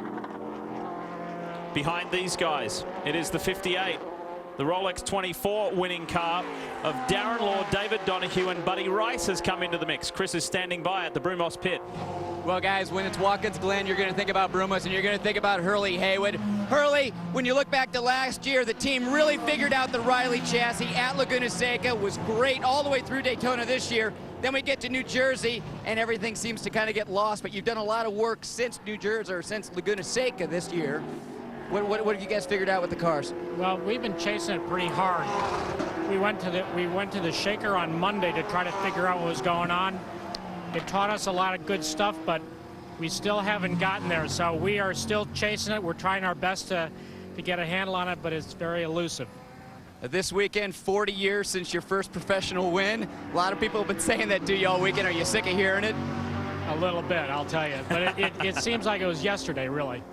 Behind these guys, it is the 58. The Rolex 24 winning car of Darren Law, David Donahue, and Buddy Rice has come into the mix. Chris is standing by at the Brumos pit. Well, guys, when it's Watkins Glen, you're going to think about Brumos, and you're going to think about Hurley Haywood. Hurley, when you look back to last year, the team really figured out the Riley chassis at Laguna Seca, was great all the way through Daytona this year. Then we get to New Jersey, and everything seems to kind of get lost, but you've done a lot of work since New Jersey, or since Laguna Seca this year. What have you guys figured out with the cars? Well, we've been chasing it pretty hard. We went to the shaker on Monday to try to figure out what was going on. It taught us a lot of good stuff, but we still haven't gotten there. So we are still chasing it. We're trying our best to get a handle on it, but it's very elusive. This weekend, 40 years since your first professional win. A lot of people have been saying that to you all weekend. Are you sick of hearing it? A little bit, I'll tell you. But it seems like it was yesterday, really.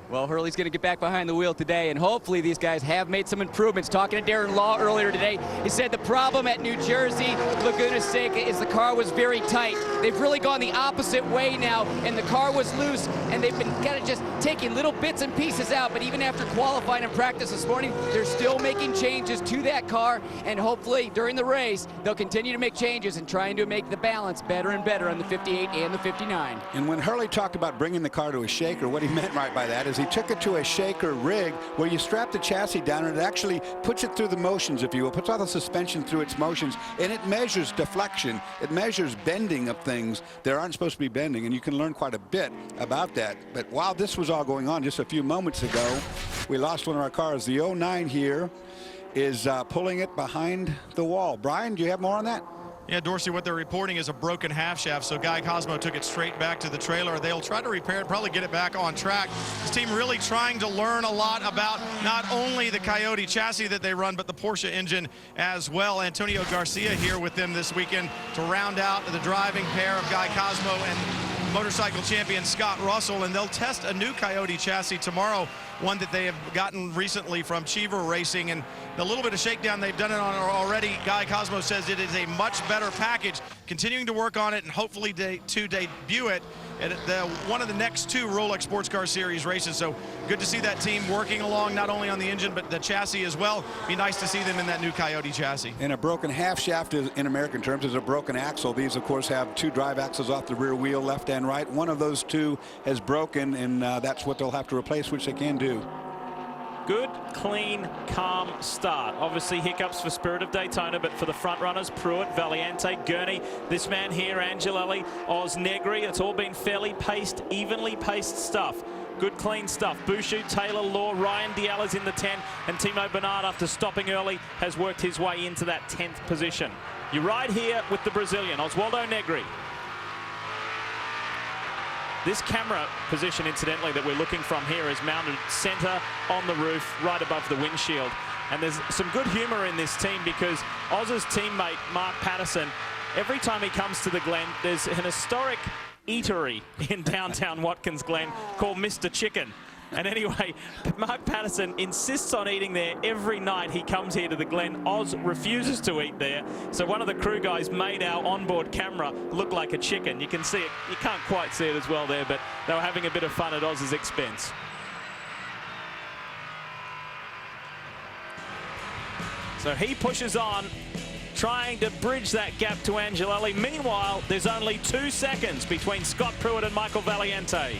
Well, Hurley's going to get back behind the wheel today, and hopefully these guys have made some improvements. Talking to Darren Law earlier today, he said the problem at New Jersey, Laguna Seca, is the car was very tight. They've really gone the opposite way now, and the car was loose, and they've been kind of just taking little bits and pieces out. But even after qualifying and practice this morning, they're still making changes to that car, and hopefully during the race, they'll continue to make changes and trying to make the balance better and better on the 58 and the 59. And when Hurley talked about bringing the car to a shaker, what he meant right by that is he took it to a shaker rig where you strap the chassis down and it actually puts it through the motions, if you will, puts all the suspension through its motions, and it measures deflection. It measures bending of things that aren't supposed to be bending, and you can learn quite a bit about that. But while this was all going on just a few moments ago, we lost one of our cars. The 09 here is pulling it behind the wall. Brian, do you have more on that? Yeah, Dorsey, what they're reporting is a broken half shaft, so Guy Cosmo took it straight back to the trailer. They'll try to repair it, probably get it back on track. This team really trying to learn a lot about not only the Coyote chassis that they run, but the Porsche engine as well. Antonio Garcia here with them this weekend to round out the driving pair of Guy Cosmo and motorcycle champion Scott Russell, and they'll test a new Coyote chassis tomorrow, one that they have gotten recently from Cheever Racing, and the little bit of shakedown they've done it on already, Guy Cosmo says it is a much better package, continuing to work on it and hopefully to debut it at one of the next 2 Rolex Sports Car Series races. So good to see that team working along not only on the engine but the chassis as well. Be nice to see them in that new Coyote chassis. And a broken half shaft is, in American terms, is a broken axle. These of course have 2 drive axles off the rear wheel, left and right. One of those 2 has broken, and that's what they'll have to replace, which they can do. Good, clean, calm start. Obviously hiccups for Spirit of Daytona, but for the front runners, Pruitt, Valiente, Gurney, this man here, Angelelli, Oz Negri, it's all been fairly paced, evenly paced stuff. Good, clean stuff. Bouchou, Taylor, Law, Ryan Diala's in the 10, and Timo Bernard, after stopping early, has worked his way into that 10th position. You ride here with the Brazilian, Oswaldo Negri. This camera position, incidentally, that we're looking from here is mounted center on the roof, right above the windshield. And there's some good humor in this team because Oz's teammate, Mark Patterson, every time he comes to the Glen, there's an historic eatery in downtown Watkins Glen called Mr. Chicken. And anyway, Mark Patterson insists on eating there every night he comes here to the Glen. Oz refuses to eat there. So one of the crew guys made our onboard camera look like a chicken. You can see it. You can't quite see it as well there, but they were having a bit of fun at Oz's expense. So he pushes on, trying to bridge that gap to Angelelli. Meanwhile, there's only 2 seconds between Scott Pruitt and Michael Valiente.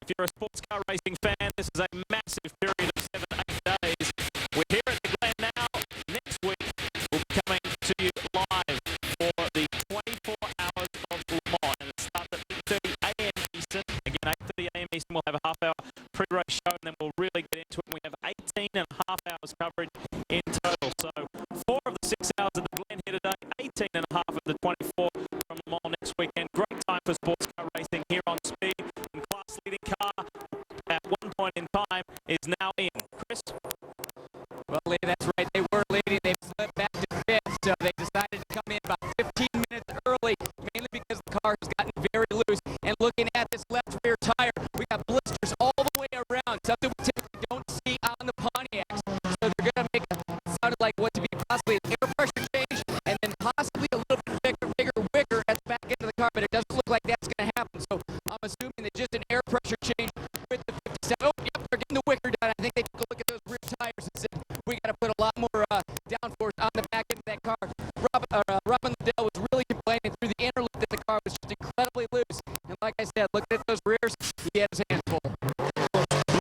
If you're a sports car racing fan, this is a massive period of 7-8 days. We're here at the Glen now. Next week, we'll be coming to you live for the 24 Hours of Le Mans. And it starts at 8:30 a.m. Eastern. Again, 8:30 a.m. Eastern. We'll have a half-hour pre-race show, and then we'll really get into it. We have 18 and a half hours coverage in total. So 4 of the 6 hours of the Glen here today, 18 and a half of the 24 from Le Mans next weekend. Great time for sports car racing here on Speed. And class-leading car at one point in time is now in. Chris? Well, Lee, that's right. They were leading. They've slipped back to fifth, so they decided to come in about 15 minutes early, mainly because the car has gotten very loose. And looking at this left rear tire, we got blisters all the way around, something we typically don't see on the Pontiacs. So they're going to make it sound like what to be possibly an air pressure change, and then possibly a little bit bigger wicker at the back end of the car, but it doesn't look like that's going to happen. So I'm assuming that just an air pressure change with the 57. Oh, yep, they're getting the wicker done. I think they took a look at those rear tires and said, we got to put a lot more downforce on the back end of that car. Robin Liddell was really complaining through the interlude that the car was just incredibly loose. And like I said, looking at those rears, he had his hands full.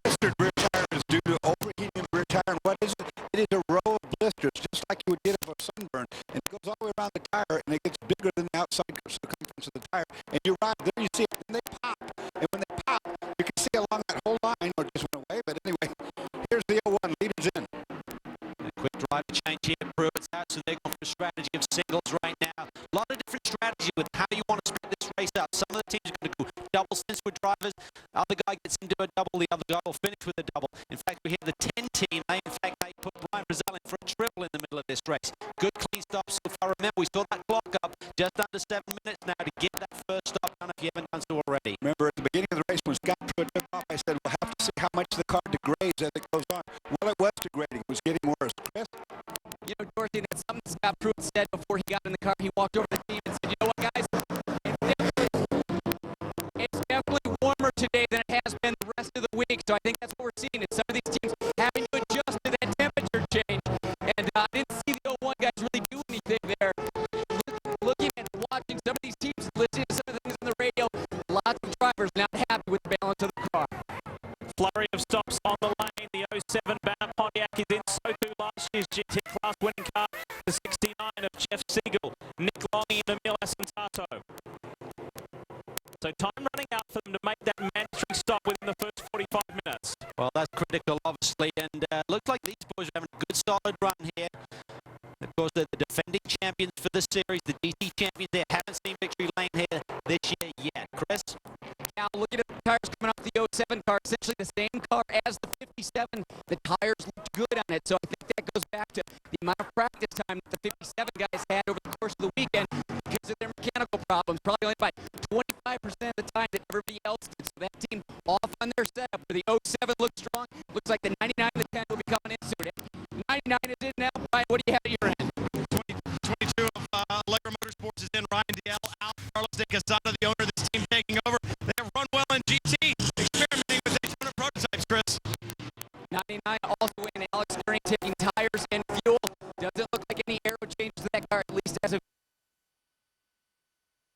Blistered rear tire is due to overheating the rear tire. And what is it? It is a row of blisters, just like you would get of a sunburn. And it goes all the way around the tire, and it gets bigger than the outside circumference of the tire. And you're right, there you see it, and they pop. And when they pop, you can see along that whole line, or just went away. But anyway, here's the 01, leaders in. Quick driver change here, Pruitt's out, so they're going for a strategy of singles right now. A lot of different strategy with how you want to spread this race out. Some of the teams are going to go double stints with drivers. The other guy gets into a double, the other guy will finish with a double. In fact, we hear the 10 team, they put Brian Brazil in for a triple in the middle of this race. Good clean stop so far. Remember, we saw that clock up just under 7 minutes now to get that first stop done if you haven't done so already. Remember, at the beginning of the race, when Scott Pruitt took off, I said, we'll have to see how much the car degrades as it goes on. Well, it was degrading. It was getting worse. Chris? You know, Dorothy, that's something Scott Pruitt said before he got in the car. He walked over to the team and said, you know what, guys? It's definitely warmer today than it has been the rest of the week. So I think that's what we're seeing is some of these teams having to adjust to that temperature change. And I didn't see the 01 guys really do anything there. Looking and watching some of these teams, listening to some of the things on the radio, lots of drivers not happy with the balance of the car. Flurry of stops on the lane. The 07 Banner Pontiac is in. So too last year's GT class winning car, the 69 of Jeff Siegel, Nick Longy and Emil Asentato. So time running out for them to make that mandatory stop within the first 45 minutes. Well, that's critical, obviously, and looks like these boys are having a good, solid run here. Of course, they're the defending champions for the series, the GT champions. They haven't seen victory lane here this year yet. Chris? Now, looking at the tires coming off the 07 car, essentially the same car as the 57. The tires looked good on it, so I think that goes back to the amount of practice time that the 57 guys had over the course of the weekend because of their mechanical problems. Probably only by 25% of the time that everybody else did. So that team off on their setup where the 07 looks strong. Looks like the 99 and the 10 will be coming in soon. 99 is in now. Brian, what do you have at your end? 22 of Allegra Motorsports is in. Ryan DL out. Carlos De Casada, the owner of this team, taking over. They have run well in GT, experimenting with Daytona prototypes, Chris. 99 also in. Alex Stern taking tires and fuel. Doesn't look like any aero change to that car, at least as of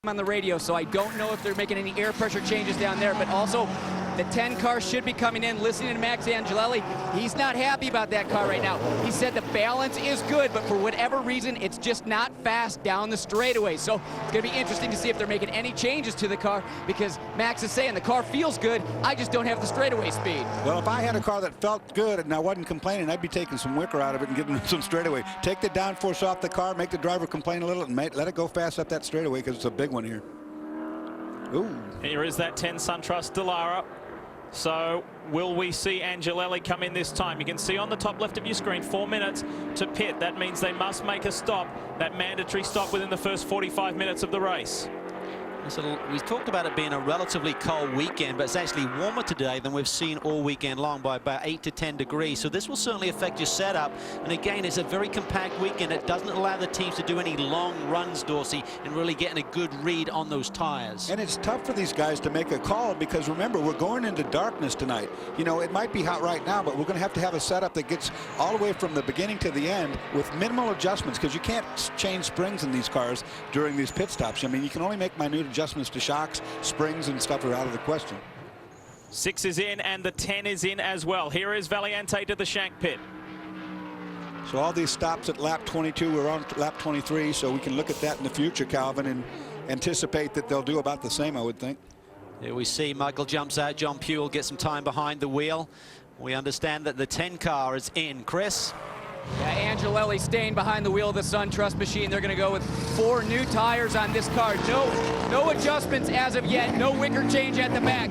on the radio, so I don't know if they're making any air pressure changes down there, but also the 10 car should be coming in. Listening to Max Angelelli, he's not happy about that car right now. He said the balance is good, but for whatever reason, it's just not fast down the straightaway. So it's going to be interesting to see if they're making any changes to the car because Max is saying the car feels good, I just don't have the straightaway speed. Well, if I had a car that felt good and I wasn't complaining, I'd be taking some wicker out of it and getting some straightaway. Take the downforce off the car, make the driver complain a little, and let it go fast up that straightaway because it's a big one here. Ooh. Here is that 10 SunTrust Dallara. So will we see Angelelli come in this time? You can see on the top left of your screen 4 minutes to pit. That means they must make a stop, that mandatory stop within the first 45 minutes of the race. So we talked about it being a relatively cold weekend, but it's actually warmer today than we've seen all weekend long by about 8 to 10 degrees. So this will certainly affect your setup. And again, it's a very compact weekend. It doesn't allow the teams to do any long runs, Dorsey, and really getting a good read on those tires. And it's tough for these guys to make a call because remember, we're going into darkness tonight. You know, it might be hot right now, but we're going to have a setup that gets all the way from the beginning to the end with minimal adjustments because you can't change springs in these cars during these pit stops. I mean, you can only make minute adjustments to shocks, springs, and stuff are out of the question. 6 is in and the 10 is in as well. Here is Valiente to the shank pit. So all these stops at lap 22, we're on lap 23, so we can look at that in the future, Calvin, and anticipate that they'll do about the same, I would think. Here we see Michael jumps out. John Pugh gets some time behind the wheel. We understand that the 10 car is in. Chris? Yeah, Angelelli staying behind the wheel of the SunTrust machine. They're going to go with 4 new tires on this car. No adjustments as of yet. No wicker change at the back.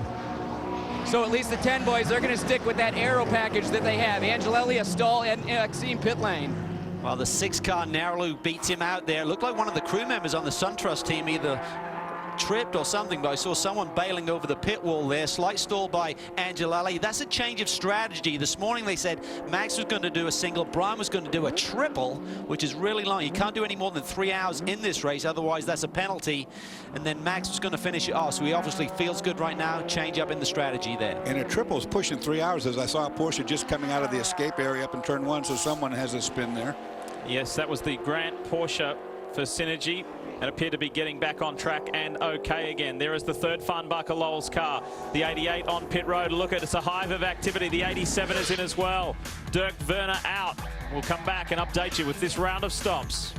So at least the 10 boys, they're going to stick with that aero package that they have. Angelelli, a stall, and Exene pit lane. Well, the 6 car narrowly beats him out there. Looked like one of the crew members on the SunTrust team either tripped or something, but I saw someone bailing over the pit wall there. Slight stall by Angelelli. That's a change of strategy. This morning they said Max was going to do a single, Brian was going to do a triple, which is really long. You can't do any more than 3 hours in this race, otherwise that's a penalty. And then Max was going to finish it off, so he obviously feels good right now. Change up in the strategy there. And a triple is pushing 3 hours, as I saw a Porsche just coming out of the escape area up in turn 1, so someone has a spin there. Yes, that was the Grant Porsche for Synergy, and appeared to be getting back on track and okay again. There is the third Farnbacher Lowell's car. The 88 on pit road. Look at it's a hive of activity. The 87 is in as well. Dirk Werner out. We'll come back and update you with this round of stops.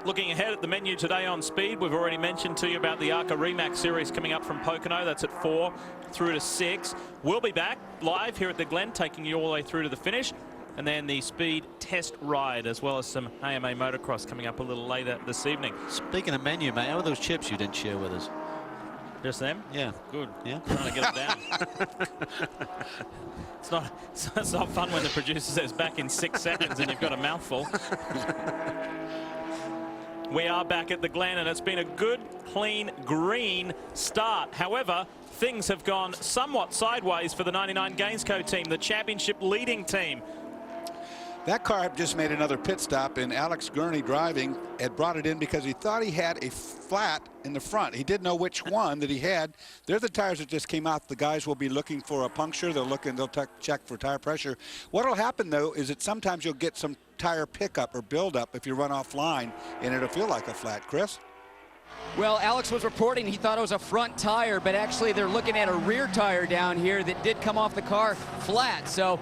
Looking ahead at the menu today on speed, we've already mentioned to you about the ARCA Remax series coming up from Pocono. That's at 4 through to 6. We'll be back live here at the Glen, taking you all the way through to the finish. And then the speed test ride, as well as some AMA motocross coming up a little later this evening. Speaking of menu, mate, how are those chips you didn't share with us? Just them? Yeah. Good. Yeah. Trying to get them down. It's not fun when the producer says back in 6 seconds and you've got a mouthful. We are back at the Glen, and it's been a good, clean, green start. However, things have gone somewhat sideways for the 99 Gainsco team, the championship leading team. That car just made another pit stop, and Alex Gurney driving had brought it in because he thought he had a flat in the front. He didn't know which one that he had. They're the tires that just came out. The guys will be looking for a puncture. They'll check for tire pressure. What will happen, though, is that sometimes you'll get some tire pickup or buildup if you run offline, and it'll feel like a flat. Chris? Well, Alex was reporting he thought it was a front tire, but actually they're looking at a rear tire down here that did come off the car flat. So,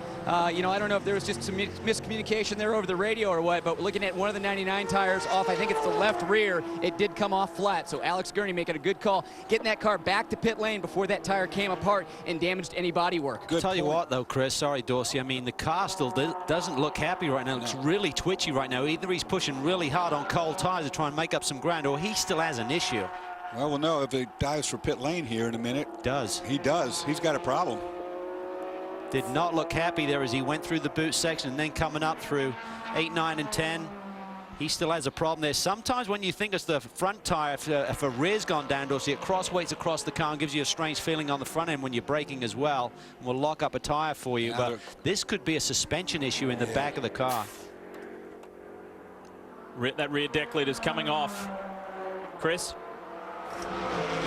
you know, I don't know if there was just some miscommunication there over the radio or what, but looking at one of the 99 tires off, I think it's the left rear, it did come off flat. So Alex Gurney making a good call, getting that car back to pit lane before that tire came apart and damaged any bodywork. I'll tell you what, though, Chris, sorry, Dorsey, I mean, the car still doesn't look happy right now. It looks really twitchy right now. Either he's pushing really hard on cold tires to try and make up some ground, or he still has an issue. Well, we'll know if he dives for pit lane here in a minute. He does. He's got a problem. Did not look happy there as he went through the boot section and then coming up through 8, 9, and 10. He still has a problem there. Sometimes when you think it's the front tire, if a rear's gone down, Dorsey, it cross-weights across the car and gives you a strange feeling on the front end when you're braking as well. And will lock up a tire for you. But this could be a suspension issue in the back of the car. That rear deck lid is coming off. Chris?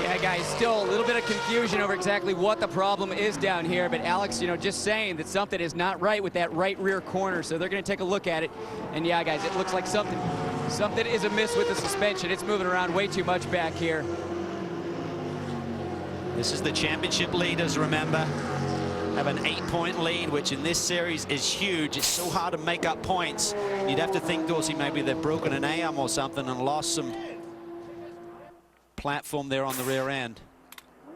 Yeah, guys, still a little bit of confusion over exactly what the problem is down here, but Alex, you know, just saying that something is not right with that right rear corner, so they're going to take a look at it. And yeah, guys, it looks like something is amiss with the suspension. It's moving around way too much back here. This is the championship leaders, remember. Have an 8-point lead, which in this series is huge. It's so hard to make up points. You'd have to think, Dorsey, maybe they've broken an arm or something and lost some platform there on the rear end.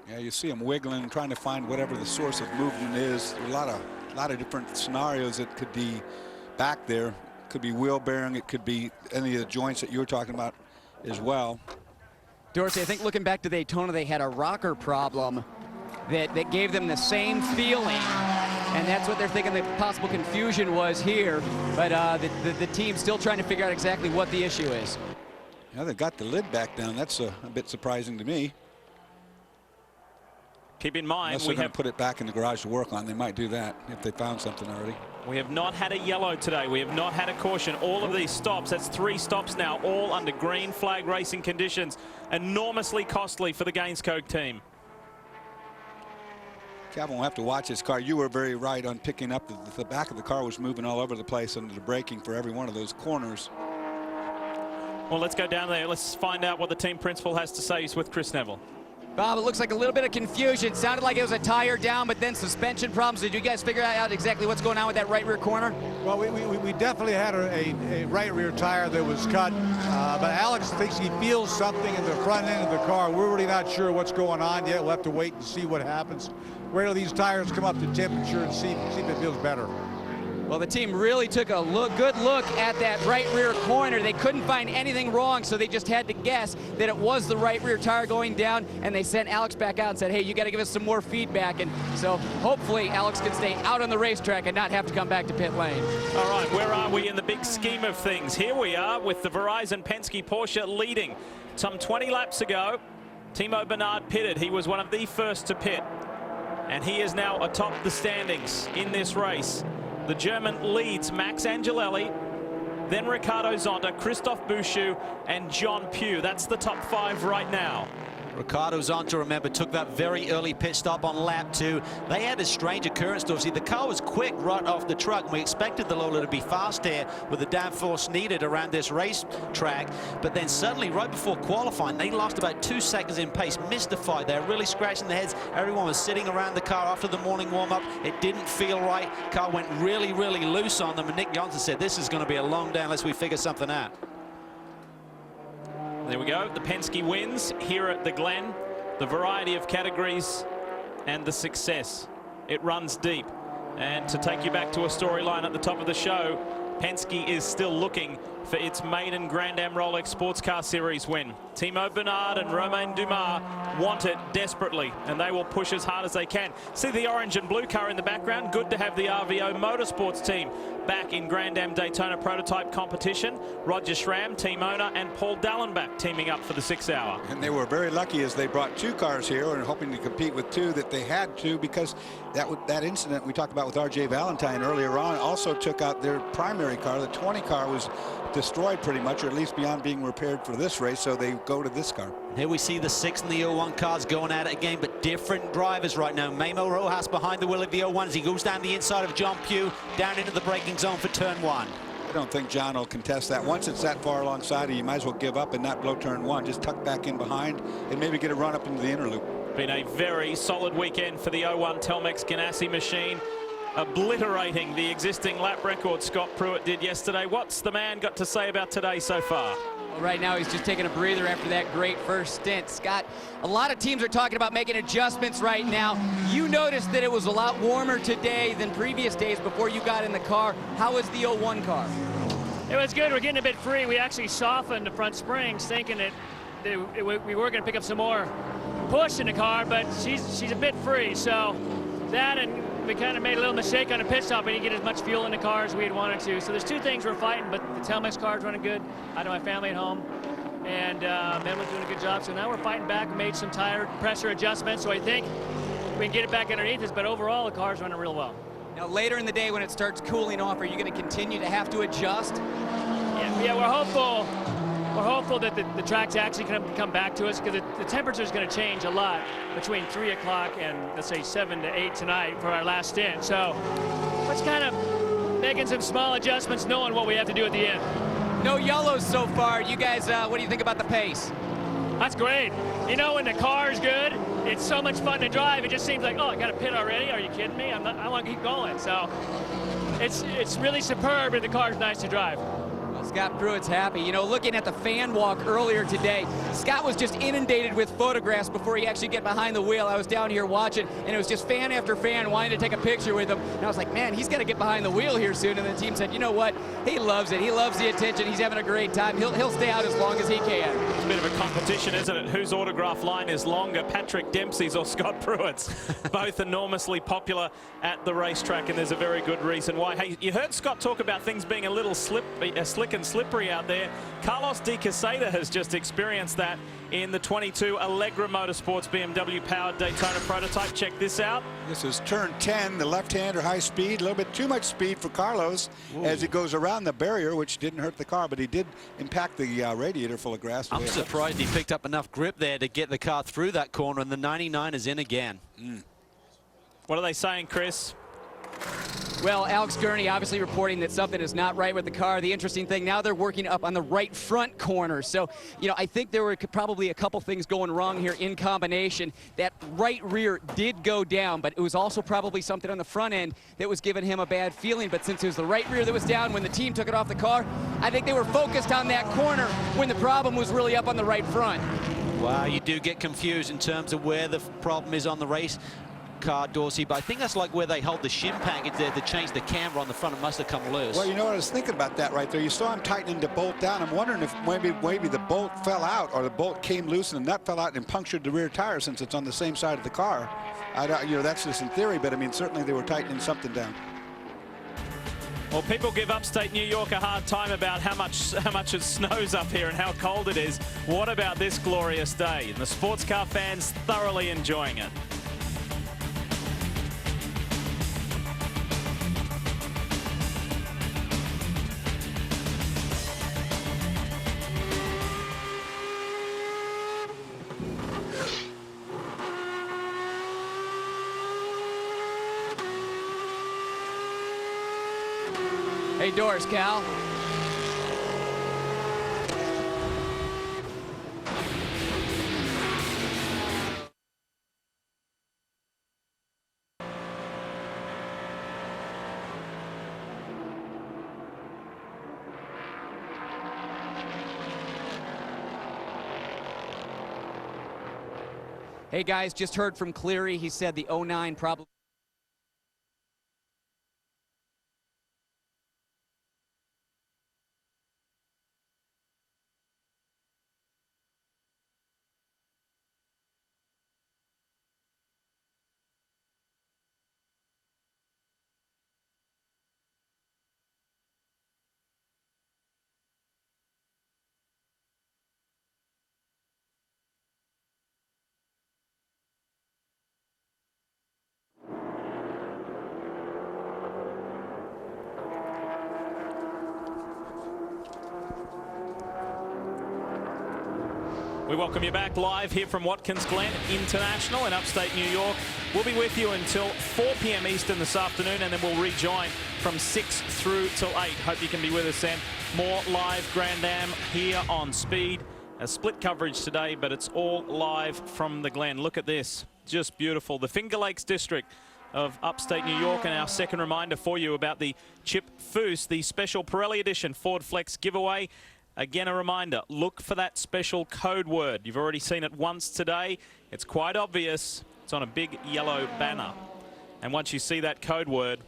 Yeah, you see him wiggling, trying to find whatever the source of movement is. There are a lot of different scenarios that could be back there. It could be wheel bearing. It could be any of the joints that you were talking about as well. Dorsey, I think looking back to Daytona, they had a rocker problem that gave them the same feeling, and that's what they're thinking the possible confusion was here. But the team's still trying to figure out exactly what the issue is. Yeah, they got the lid back down. That's a bit surprising to me. Keep in mind, unless they're going to put it back in the garage to work on. They might do that if they found something already. We have not had a yellow today. We have not had a caution. All of these stops, that's 3 stops now, all under green flag racing conditions. Enormously costly for the Gainscoke team. Calvin will have to watch his car. You were very right on picking up the back of the car was moving all over the place under the braking for every one of those corners. Well, let's go down there. Let's find out what the team principal has to say with Chris Neville. Bob, it looks like a little bit of confusion. Sounded like it was a tire down, but then suspension problems. Did you guys figure out exactly what's going on with that right rear corner? Well, we definitely had a right rear tire that was cut, but Alex thinks he feels something in the front end of the car. We're really not sure what's going on yet. We'll have to wait and see what happens. Wait till these tires come up to temperature and see if it feels better. Well, the team really took a good look at that right rear corner. They couldn't find anything wrong, so they just had to guess that it was the right rear tire going down, and they sent Alex back out and said, hey, you got to give us some more feedback. And so hopefully Alex can stay out on the racetrack and not have to come back to pit lane. All right, where are we in the big scheme of things? Here we are with the Verizon Penske Porsche leading. Some 20 laps ago, Timo Bernard pitted. He was one of the first to pit, and he is now atop the standings in this race. The German leads Max Angelelli, then Ricardo Zonta, Christoph Bouchou, and John Pugh. That's the top 5 right now. Ricardo Zonta, remember, took that very early pit stop on lap 2. They had a strange occurrence, Dorsey. The car was quick right off the truck, and we expected the Lola to be fast here with the downforce needed around this racetrack. But then suddenly, right before qualifying, they lost about 2 seconds in pace, mystified. They're really scratching their heads. Everyone was sitting around the car after the morning warm-up. It didn't feel right. Car went really, really loose on them, and Nick Johnson said, this is going to be a long day unless we figure something out. There we go. The Penske wins here at the Glen. The variety of categories and the success. It runs deep. And to take you back to a storyline at the top of the show, Penske is still looking for its maiden Grand Am Rolex Sports Car Series win. Timo Bernard and Romain Dumas want it desperately, and they will push as hard as they can. See the orange and blue car in the background? Good to have the RVO Motorsports team back in Grand Am Daytona prototype competition. Roger Schramm, team owner, and Paul Dallenbach teaming up for the 6 hour. And they were very lucky as they brought 2 cars here and hoping to compete with 2 that they had to, because that incident we talked about with R.J. Valentine earlier on also took out their primary car. The 20 car was destroyed pretty much, or at least beyond being repaired for this race, so they go to this car. Here we see the 6 and the 01 cars going at it again, but different drivers right now. Memo Rojas behind the wheel of the 01 as he goes down the inside of John Pugh, down into the braking zone for turn 1. I don't think John will contest that. Once it's that far alongside, you might as well give up and not blow turn 1. Just tuck back in behind and maybe get a run up into the inner loop. Been a very solid weekend for the 01 Telmex Ganassi machine, obliterating the existing lap record Scott Pruitt did yesterday. What's the man got to say about today so far? Well, right now he's just taking a breather after that great first stint. Scott, a lot of teams are talking about making adjustments right now. You noticed that it was a lot warmer today than previous days before you got in the car. How was the 01 car? It was good. We're getting a bit free. We actually softened the front springs, thinking that we were going to pick up some more push in the car, but she's a bit free. So that, and we kind of made a little mistake on the pit stop. We didn't get as much fuel in the car as we had wanted to. So there's 2 things we're fighting, but the Telmex car's running good. I know my family at home, and Ben was doing a good job. So now we're fighting back, made some tire pressure adjustments. So I think we can get it back underneath us, but overall the car's running real well. Now later in the day when it starts cooling off, are you going to continue to have to adjust? Yeah, we're hopeful. We're hopeful that the track's actually going to come back to us, because the temperature is going to change a lot between 3 o'clock and, let's say, 7 to 8 tonight for our last stint. So we're just kind of making some small adjustments, knowing what we have to do at the end. No yellows so far. You guys, what do you think about the pace? That's great. You know, when the car is good, it's so much fun to drive. It just seems like, oh, I got to pit already? Are you kidding me? I want to keep going. So it's really superb, and the car's nice to drive. Scott Pruitt's happy. You know, looking at the fan walk earlier today, Scott was just inundated with photographs before he actually get behind the wheel. I was down here watching, and it was just fan after fan wanting to take a picture with him. And I was like, man, he's got to get behind the wheel here soon. And the team said, you know what? He loves it. He loves the attention. He's having a great time. He'll stay out as long as he can. It's a bit of a competition, isn't it? Whose autograph line is longer, Patrick Dempsey's or Scott Pruitt's? Both enormously popular at the racetrack, and there's a very good reason why. Hey, you heard Scott talk about things being a little slick and slippery out there. Carlos De Quesada has just experienced that in the 22 Allegra Motorsports BMW powered Daytona prototype. Check this out. This is turn 10, the left-hander high speed, a little bit too much speed for Carlos. Ooh. As he goes around the barrier, which didn't hurt the car, but he did impact the radiator full of grass. I'm surprised he picked up enough grip there to get the car through that corner, and the 99 is in again. What are they saying, Chris? Well, Alex Gurney obviously reporting that something is not right with the car. The interesting thing, now they're working up on the right front corner. So, you know, I think there were probably a couple things going wrong here in combination. That right rear did go down, but it was also probably something on the front end that was giving him a bad feeling. But since it was the right rear that was down when the team took it off the car, I think they were focused on that corner when the problem was really up on the right front. Wow, you do get confused in terms of where the problem is on the race car, Dorsey, but I think that's like where they hold the shim package there to change the camber on the front. It must have come loose. Well, you know what, I was thinking about that right there. You saw him tightening the bolt down. I'm wondering if maybe the bolt fell out, or the bolt came loose and the nut fell out and punctured the rear tire, since it's on the same side of the car. You know, that's just in theory, but I mean, certainly they were tightening something down. Well, people give upstate New York a hard time about how much it snows up here and how cold it is. What about this glorious day? And the sports car fans thoroughly enjoying it. Hey, Doors, Cal. Hey, guys, just heard from Cleary. He said the 09 probably We welcome you back live here from Watkins Glen International in upstate New York. We'll be with you until 4 p.m. Eastern this afternoon, and then we'll rejoin from 6 through till 8. Hope you can be with us then. More live Grand Am here on Speed. A split coverage today, but it's all live from the Glen. Look at this. Just beautiful. The Finger Lakes District of upstate New York, and our second reminder for you about the Chip Foose, the special Pirelli Edition Ford Flex giveaway. Again, a reminder, look for that special code word. You've already seen it once today. It's quite obvious. It's on a big yellow banner. And once you see that code word,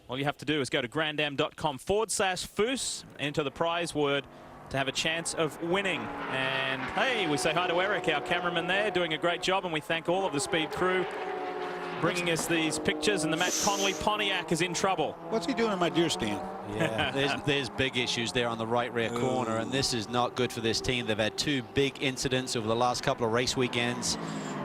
all you have to do is go to grandam.com/Foose, enter the prize word to have a chance of winning. And hey, we say hi to Eric, our cameraman there, doing a great job, and we thank all of the Speed crew bringing us these pictures. And the Matt Connolly Pontiac is in trouble. What's he doing in my deer stand? Yeah, there's big issues there on the right rear corner, and this is not good for this team. They've had 2 big incidents over the last couple of race weekends.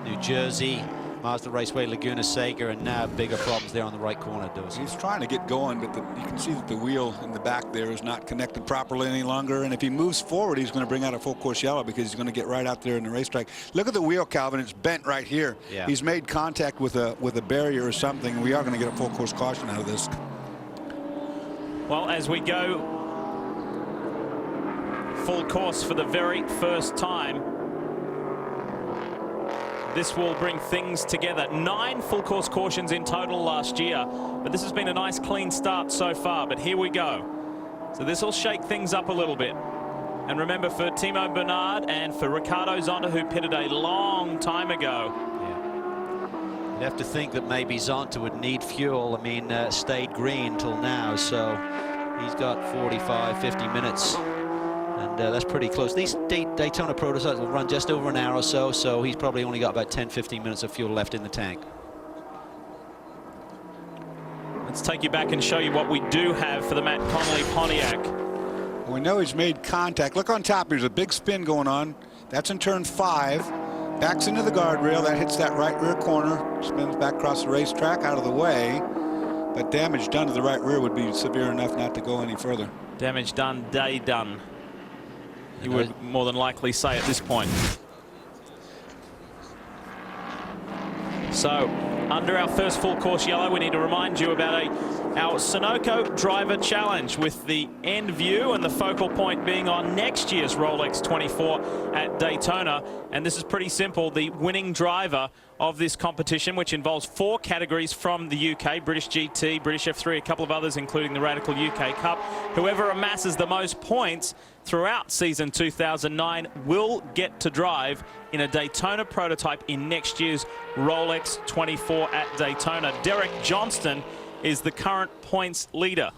New Jersey, Mazda Raceway, Laguna Seca, and now bigger problems there on the right corner. He's trying to get going, but you can see that the wheel in the back there is not connected properly any longer. And if he moves forward, he's going to bring out a full course yellow because he's going to get right out there in the racetrack. Look at the wheel, Calvin. It's bent right here. Yeah. He's made contact with a barrier or something. We are going to get a full course caution out of this. Well, as we go full course for the very first time, this will bring things together. 9 full course cautions in total last year, but this has been a nice clean start so far. But here we go. So this will shake things up a little bit. And remember, for Timo Bernard and for Ricardo Zonta, who pitted a long time ago. You'd have to think that maybe Zonta would need fuel. I mean, stayed green till now, so he's got 45, 50 minutes. And that's pretty close. These Daytona prototypes will run just over an hour or so, so he's probably only got about 10, 15 minutes of fuel left in the tank. Let's take you back and show you what we do have for the Matt Connolly Pontiac. We know he's made contact. Look on top. There's a big spin going on. That's in turn 5. Backs into the guardrail. That hits that right rear corner. Spins back across the racetrack out of the way. But damage done to the right rear would be severe enough not to go any further. Damage done, day done. You would more than likely say at this point. So, under our first full course yellow, we need to remind you about our Sunoco Driver Challenge, with the end view and the focal point being on next year's Rolex 24 at Daytona. And this is pretty simple. The winning driver of this competition, which involves 4 categories from the UK, British GT, British F3, a couple of others, including the Radical UK Cup. Whoever amasses the most points throughout season 2009 will get to drive in a Daytona prototype in next year's Rolex 24 at Daytona. Derek Johnston is the current points leader.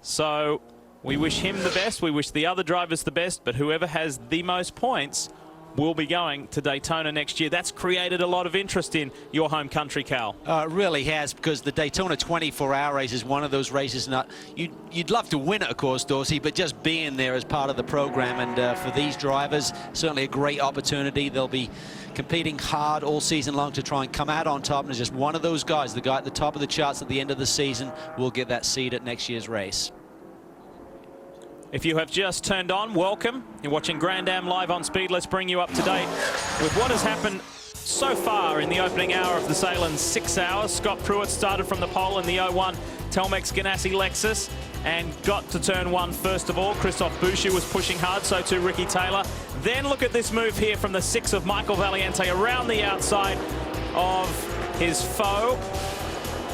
So we wish him the best. We wish the other drivers the best, but whoever has the most points will be going to Daytona next year. That's created a lot of interest in your home country, Cal. It really has, because the Daytona 24-hour race is one of those races. You'd love to win it, of course, Dorsey, but just being there as part of the program, and for these drivers, certainly a great opportunity. They'll be competing hard all season long to try and come out on top, and it's just one of those guys, the guy at the top of the charts at the end of the season, will get that seed at next year's race. If you have just turned on, welcome. You're watching Grand Am live on Speed. Let's bring you up to date with what has happened so far in the opening hour of the Salem 6 hours. Scott Pruitt started from the pole in the 01 Telmex Ganassi Lexus and got to turn 1 first of all. Christophe Boucher was pushing hard, so too Ricky Taylor. Then look at this move here from the 6 of Michael Valiente around the outside of his foe.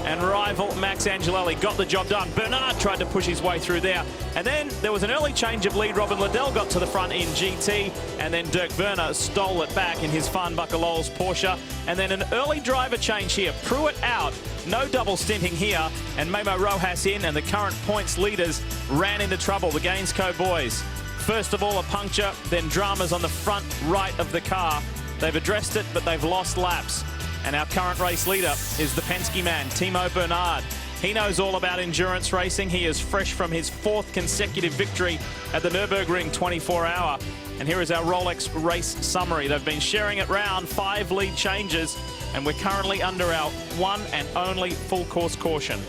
And rival Max Angelelli got the job done. Bernard tried to push his way through there. And then there was an early change of lead. Robin Liddell got to the front in GT. And then Dirk Werner stole it back in his Farnbacher Lowe's Porsche. And then an early driver change here. Pruitt out. No double stinting here. And Memo Rojas in. And the current points leaders ran into trouble. The Gainsco boys. First of all, a puncture. Then dramas on the front right of the car. They've addressed it, but they've lost laps. And our current race leader is the Penske man, Timo Bernard. He knows all about endurance racing. He is fresh from his 4th consecutive victory at the Nürburgring 24-hour. And here is our Rolex race summary. They've been sharing it round, 5 lead changes, and we're currently under our one and only full course caution.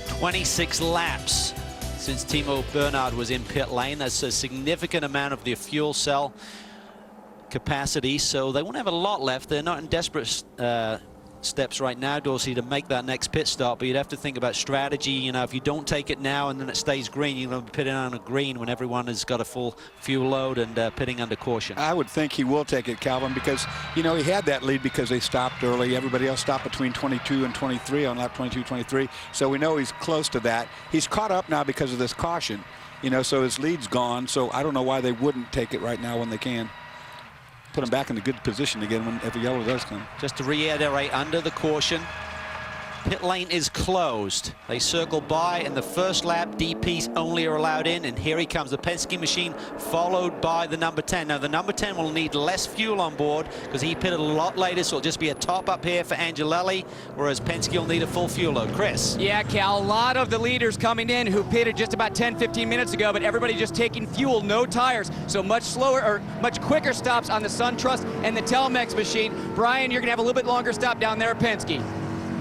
26 laps since Timo Bernard was in pit lane. That's a significant amount of the fuel cell. capacity, so they won't have a lot left. They're not in desperate steps right now, Dorsey, to make that next pit stop, but you'd have to think about strategy. You know, if you don't take it now and then it stays green, you're going to be pitting on a green when everyone has got a full fuel load and pitting under caution. I would think he will take it, Calvin, because, you know, he had that lead because they stopped early. Everybody else stopped between 22 and 23 on lap 22, 23. So we know he's close to that. He's caught up now because of this caution, you know, so his lead's gone. So I don't know why they wouldn't take it right now when they can. Put him back in a good position again when if the yellow does come. Just to reiterate, under the caution, pit lane is closed. They circle by in the first lap. DPs only are allowed in, and here he comes, the Penske machine, followed by the number 10. Now the number 10 will need less fuel on board because he pitted a lot later, so it'll just be a top up here for Angelelli, whereas Penske will need a full fuel load. Chris? Yeah, Cal, a lot of the leaders coming in who pitted just about 10-15 minutes ago, but everybody just taking fuel, no tires, so much slower or much quicker stops on the SunTrust and the Telmex machine. Brian, you're gonna have a little bit longer stop down there at Penske.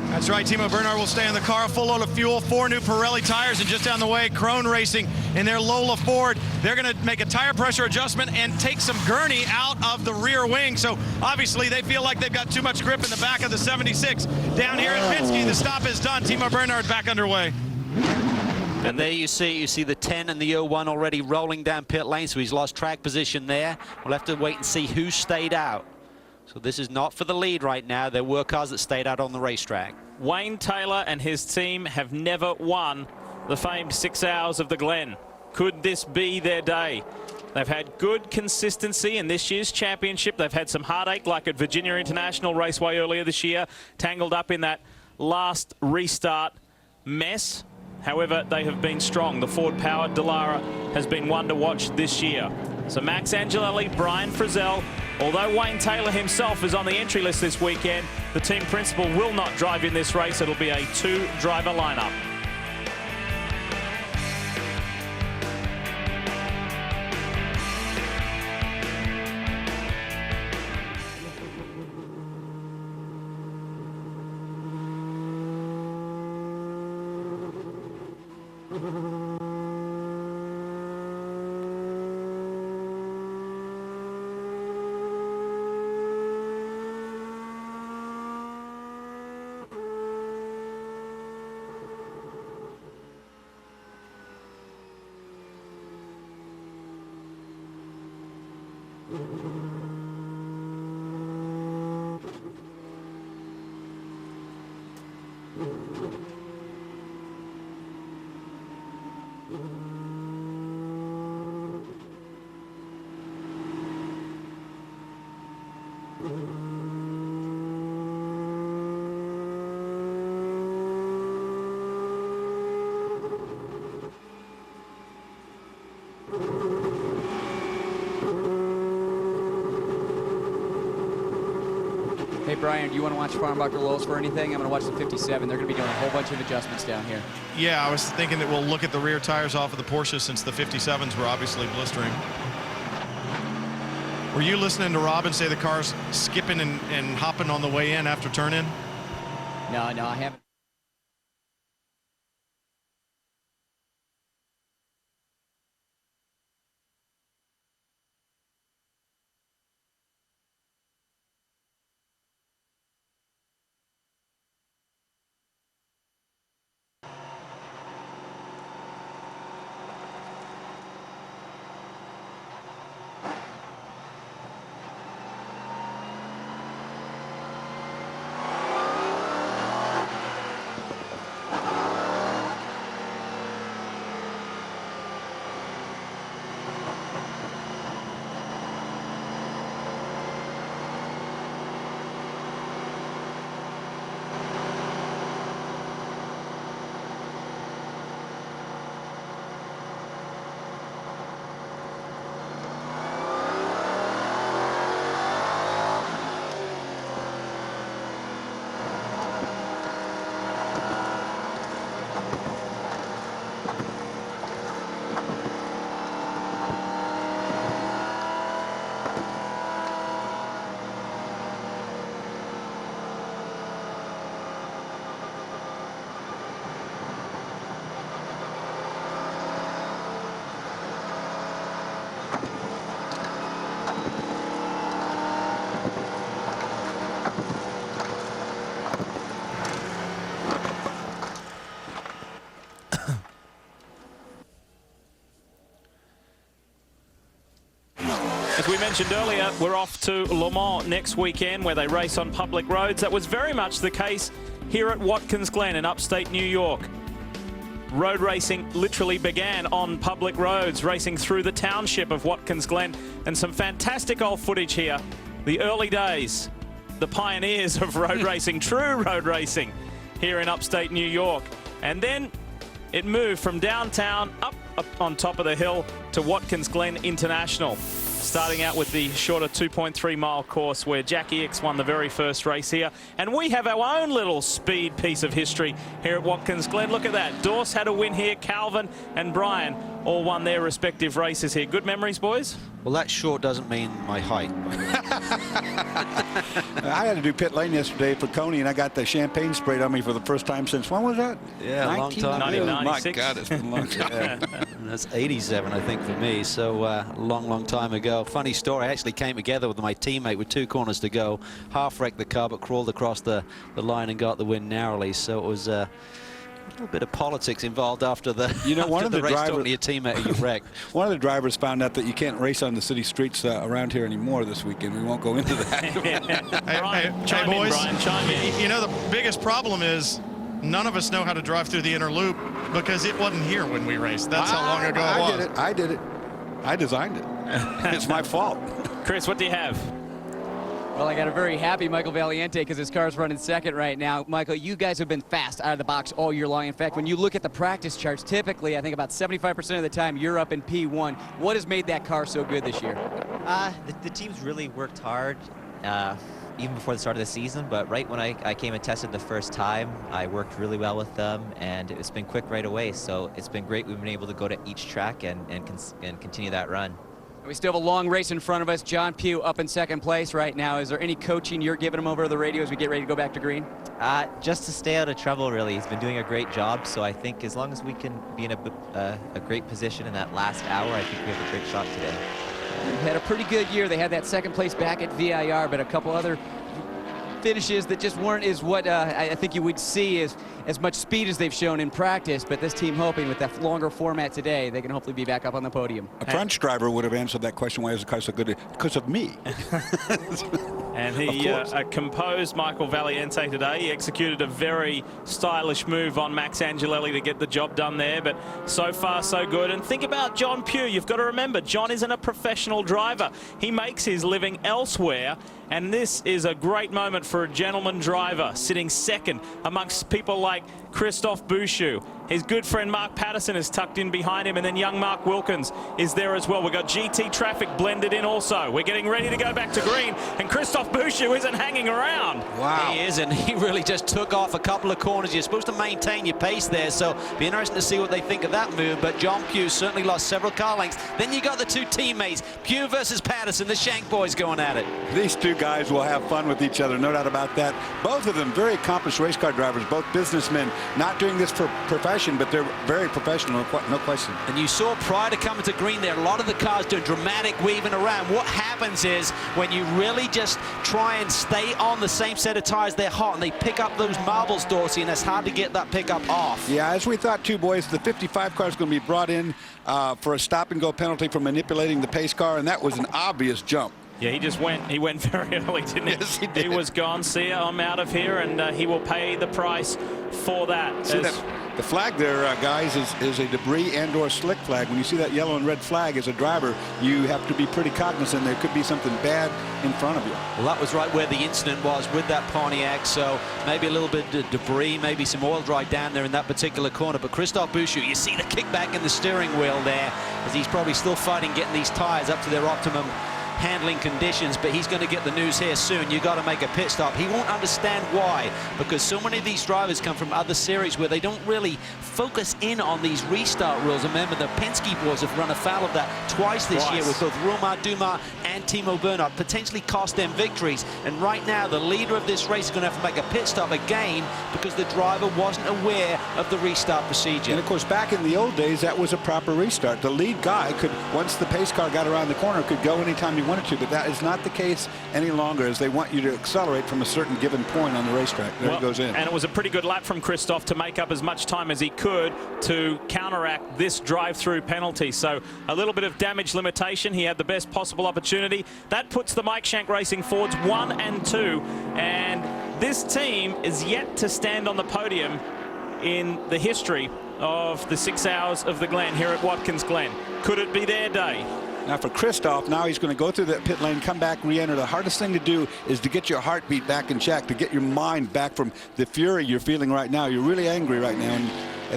That's right. Timo Bernhard will stay in the car, full load of fuel, 4 new Pirelli tires, and just down the way, Krone Racing in their Lola Ford. They're going to make a tire pressure adjustment and take some gurney out of the rear wing. So obviously they feel like they've got too much grip in the back of the 76. Down here at Penske, the stop is done. Timo Bernhard back underway. And there you see the 10 and the 01 already rolling down pit lane, so he's lost track position there. We'll have to wait and see who stayed out. So this is not for the lead right now. There were cars that stayed out on the racetrack. Wayne Taylor and his team have never won the famed 6 hours of the Glen. Could this be their day? They've had good consistency in this year's championship. They've had some heartache, like at Virginia International Raceway earlier this year, tangled up in that last restart mess. However, they have been strong. The Ford-powered Dallara has been one to watch this year. So Max Angelelli, Brian Frizzell. Although Wayne Taylor himself is on the entry list this weekend, the team principal will not drive in this race. It'll be a 2-driver lineup. Hey, Brian, do you want to watch Farnbacher Lowes for anything? I'm going to watch the 57. They're going to be doing a whole bunch of adjustments down here. Yeah, I was thinking that we'll look at the rear tires off of the Porsche since the 57s were obviously blistering. Were you listening to Robin say the car's skipping and hopping on the way in after turn-in? No, I haven't. we mentioned earlier, we're off to Le Mans next weekend where they race on public roads. That was very much the case here at Watkins Glen in upstate New York. Road racing literally began on public roads, racing through the township of Watkins Glen, and some fantastic old footage here. The early days, the pioneers of road racing, true road racing here in upstate New York. And then it moved from downtown up on top of the hill to Watkins Glen International, starting out with the shorter 2.3-mile course where Jackie Ickx won the very first race here. And we have our own little speed piece of history here at Watkins Glen. Look at that. Dorse had a win here. Calvin and Brian all won their respective races here. Good memories, boys? Well, that short doesn't mean my height. I had to do pit lane yesterday for Coney, and I got the champagne sprayed on me for the first time since, when was that? Yeah, a long time. 1996. My God, it's been a long time. That's 87, I think, for me. So long time ago. Funny story. I actually came together with my teammate with 2 corners to go. Half wrecked the car, but crawled across the line and got the win narrowly. So it was a little bit of politics involved after the, one of the race, drivers, talking to your teammate who you wrecked. One of the drivers found out that you can't race on the city streets around here anymore this weekend. We won't go into that. Hey, boys, Brian, chime in. You know, the biggest problem is none of us know how to drive through the inner loop because it wasn't here when we raced. That's how long ago it was. I did it. I designed it. It's my fault. Chris, what do you have? Well, I got a very happy Michael Valiente because his car's running second right now. Michael, you guys have been fast out of the box all year long. In fact, when you look at the practice charts, typically, I think about 75% of the time, you're up in P1. What has made that car so good this year? The team's really worked hard, even before the start of the season, but right when I came and tested the first time, I worked really well with them, and it's been quick right away. So it's been great. We've been able to go to each track and continue that run. We still have a long race in front of us. John Pugh up in second place right now. Is there any coaching you're giving him over the radio as we get ready to go back to green? Just to stay out of trouble, really. He's been doing a great job, so I think as long as we can be in a great position in that last hour, I think we have a great shot today. They had a pretty good year. They had that second place back at VIR, but a couple other finishes that just weren't as what I think you would see as much speed as they've shown in practice. But this team hoping with that longer format today, they can hopefully be back up on the podium. A French driver would have answered that question, why is the car so good? Because of me. And he composed Michael Valiente today. He executed a very stylish move on Max Angelelli to get the job done there, but so far so good. And think about John Pugh. You've got to remember, John isn't a professional driver. He makes his living elsewhere, and this is a great moment for a gentleman driver sitting second amongst people like Christophe Bouchou. His good friend Mark Patterson is tucked in behind him, and then young Mark Wilkins is there as well. We've got GT Traffic blended in also. We're getting ready to go back to green, and Christophe Bouchou isn't hanging around. Wow. He isn't. He really just took off a couple of corners. You're supposed to maintain your pace there, so be interesting to see what they think of that move. But John Pugh certainly lost several car lengths. Then you got the 2 teammates, Pugh versus Patterson, the Shank boys going at it. These 2 guys will have fun with each other, no doubt about that. Both of them very accomplished race car drivers, both businessmen, not doing this for profession, but they're very professional, no question. And you saw prior to coming to green there, a lot of the cars doing dramatic weaving around. What happens is when you really just try and stay on the same set of tires, they're hot, and they pick up those marbles, Dorsey, and it's hard to get that pickup off. Yeah, as we thought too, boys, the 55 car is going to be brought in for a stop-and-go penalty for manipulating the pace car, and that was an obvious jump. Yeah, he went very early, didn't he? Yes, he did. He was gone. See ya, I'm out of here, and he will pay the price for that. See that? The flag there, guys, is a debris and/or slick flag. When you see that yellow and red flag as a driver, you have to be pretty cognizant there could be something bad in front of you. Well, that was right where the incident was with that Pontiac, so maybe a little bit of debris, maybe some oil dry down there in that particular corner. But Christophe Bouchou, you see the kickback in the steering wheel there, as he's probably still fighting getting these tires up to their optimum handling conditions, but he's going to get the news here soon. You got to make a pit stop. He won't understand why, because so many of these drivers come from other series where they don't really focus in on these restart rules. Remember, the Penske boys have run afoul of that twice this year with both Romain Dumas and Timo Bernard, potentially cost them victories. And right now, the leader of this race is going to have to make a pit stop again because the driver wasn't aware of the restart procedure. And of course, back in the old days, that was a proper restart. The lead guy could, once the pace car got around the corner, could go anytime he wanted to, but that is not the case any longer, as they want you to accelerate from a certain given point on the racetrack. There it goes in. And it was a pretty good lap from Christoph to make up as much time as he could to counteract this drive-through penalty. So a little bit of damage limitation. He had the best possible opportunity. That puts the Mike Shank Racing Fords 1 and 2. And this team is yet to stand on the podium in the history of the 6 hours of the Glen here at Watkins Glen. Could it be their day? Now for Christoph, now he's going to go through that pit lane, come back, re-enter. The hardest thing to do is to get your heartbeat back in check, to get your mind back from the fury you're feeling right now. You're really angry right now, and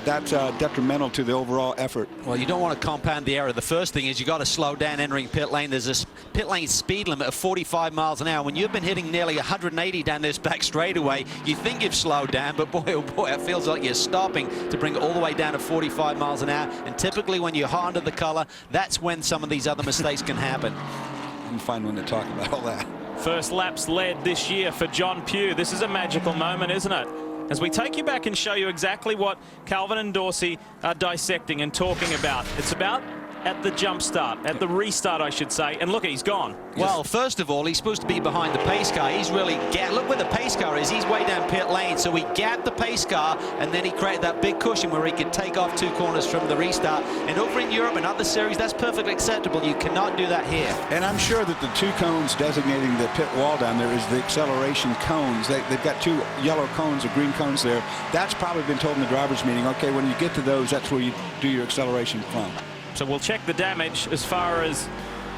that's detrimental to the overall effort. Well, you don't want to compound the error. The first thing is you got to slow down entering pit lane. There's a pit lane speed limit of 45 miles an hour. When you've been hitting nearly 180 down this back straightaway, you think you've slowed down, but boy, oh boy, it feels like you're stopping to bring it all the way down to 45 miles an hour. And typically when you're hot under the collar, that's when some of these other mistakes can happen. You can find one to talk about all that. First laps led this year for John Pugh. This is a magical moment, isn't it? As we take you back and show you exactly what Calvin and Dorsey are dissecting and talking about. It's about at the jump start, at the restart, I should say. And look, he's gone. Well, first of all, he's supposed to be behind the pace car. He's really look where the pace car is. He's way down pit lane, so he gapped the pace car, and then he created that big cushion where he could take off 2 corners from the restart. And over in Europe and other series, that's perfectly acceptable. You cannot do that here. And I'm sure that the 2 cones designating the pit wall down there is the acceleration cones. They've got 2 yellow cones or green cones there. That's probably been told in the driver's meeting. Okay, when you get to those, that's where you do your acceleration from. So we'll check the damage as far as